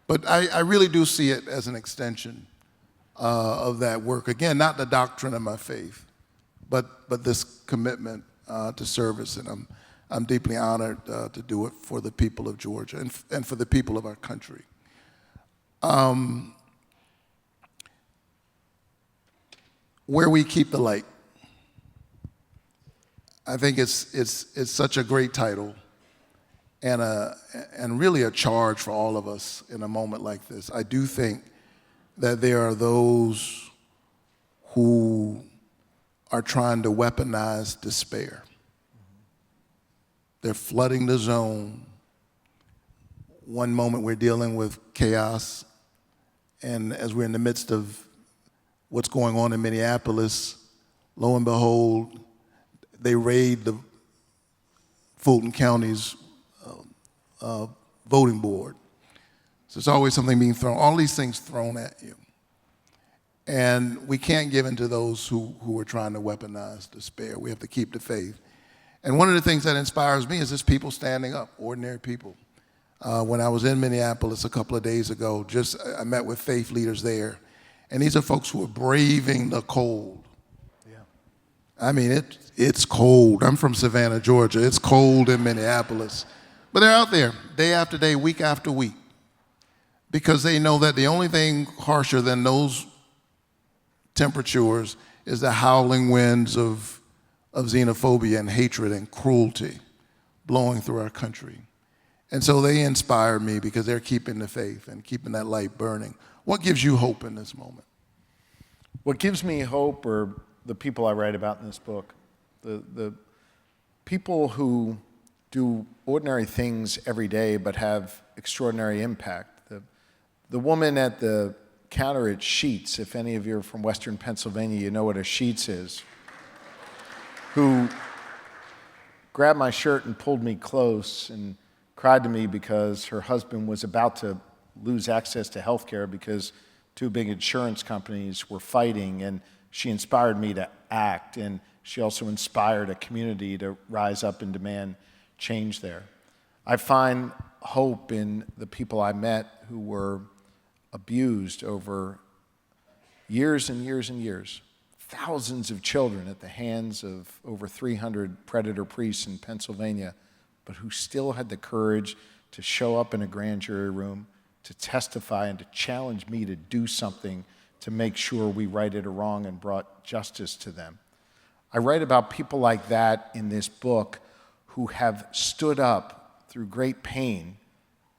But I really do see it as an extension of that work. Again, not the doctrine of my faith, but this commitment to service. And I'm deeply honored to do it for the people of Georgia and for the people of our country. Where we keep the light. I think it's such a great title and really a charge for all of us in a moment like this. I do think that there are those who are trying to weaponize despair. They're flooding the zone. One moment we're dealing with chaos, and as we're in the midst of what's going on in Minneapolis, lo and behold, they raid the Fulton County's voting board. So it's always something being thrown, all these things thrown at you. And we can't give in to those who are trying to weaponize despair. We have to keep the faith. And one of the things that inspires me is just people standing up, ordinary people. When I was in Minneapolis a couple of days ago, I met with faith leaders there. And these are folks who are braving the cold. Yeah. I mean, it's cold. I'm from Savannah, Georgia. It's cold in Minneapolis. But they're out there day after day, week after week, because they know that the only thing harsher than those temperatures is the howling winds of xenophobia and hatred and cruelty blowing through our country. And so they inspire me because they're keeping the faith and keeping that light burning. What gives you hope in this moment? What gives me hope are the people I write about in this book, the people who do ordinary things every day but have extraordinary impact. The woman at the counter at Sheetz, if any of you are from Western Pennsylvania, you know what a Sheetz is, who grabbed my shirt and pulled me close and cried to me because her husband was about to lose access to health care because two big insurance companies were fighting, and she inspired me to act, and she also inspired a community to rise up and demand change there. I find hope in the people I met who were abused over years and years and years. Thousands of children at the hands of over 300 predator priests in Pennsylvania, but who still had the courage to show up in a grand jury room, to testify and to challenge me to do something to make sure we righted a wrong and brought justice to them. I write about people like that in this book who have stood up through great pain,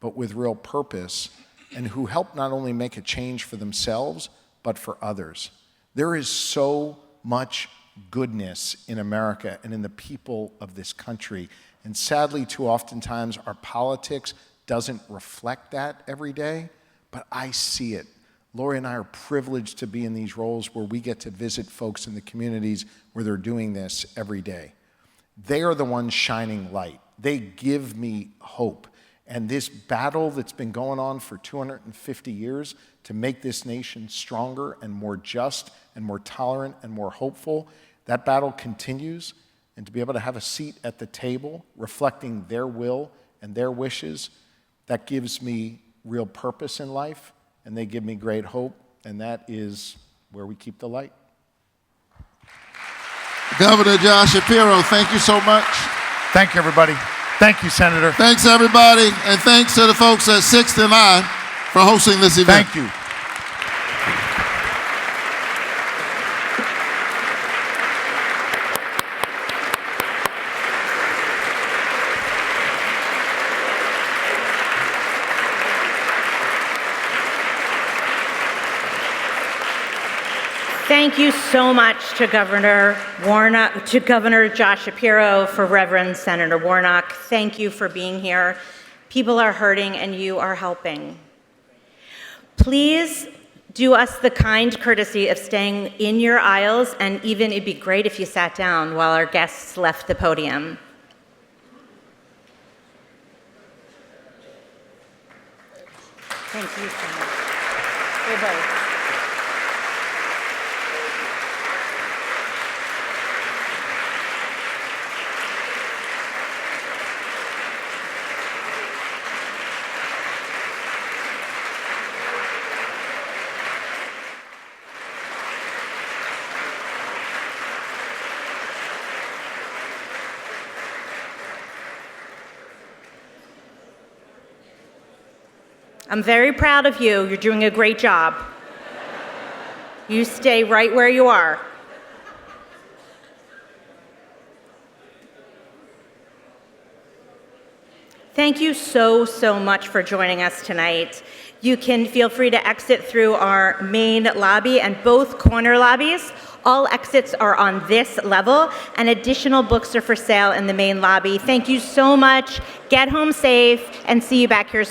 but with real purpose, and who help not only make a change for themselves, but for others. There is so much goodness in America and in the people of this country. And sadly, too oftentimes, our politics doesn't reflect that every day, but I see it. Lori and I are privileged to be in these roles where we get to visit folks in the communities where they're doing this every day. They are the ones shining light. They give me hope. And this battle that's been going on for 250 years to make this nation stronger and more just and more tolerant and more hopeful, that battle continues. And to be able to have a seat at the table reflecting their will and their wishes, that gives me real purpose in life, and they give me great hope, and that is where we keep the light. Governor Josh Shapiro, thank you so much. Thank you, everybody. Thank you, Senator. Thanks, everybody, and thanks to the folks at 6th and I for hosting this event. Thank you. Thank you so much to Governor Warnock, to Governor Josh Shapiro, for Reverend Senator Warnock. Thank you for being here. People are hurting and you are helping. Please do us the kind courtesy of staying in your aisles, and even it'd be great if you sat down while our guests left the podium. Thank you so much. You're both. I'm very proud of you. You're doing a great job. You stay right where you are. Thank you so, so much for joining us tonight. You can feel free to exit through our main lobby and both corner lobbies. All exits are on this level, and additional books are for sale in the main lobby. Thank you so much. Get home safe, and see you back here soon.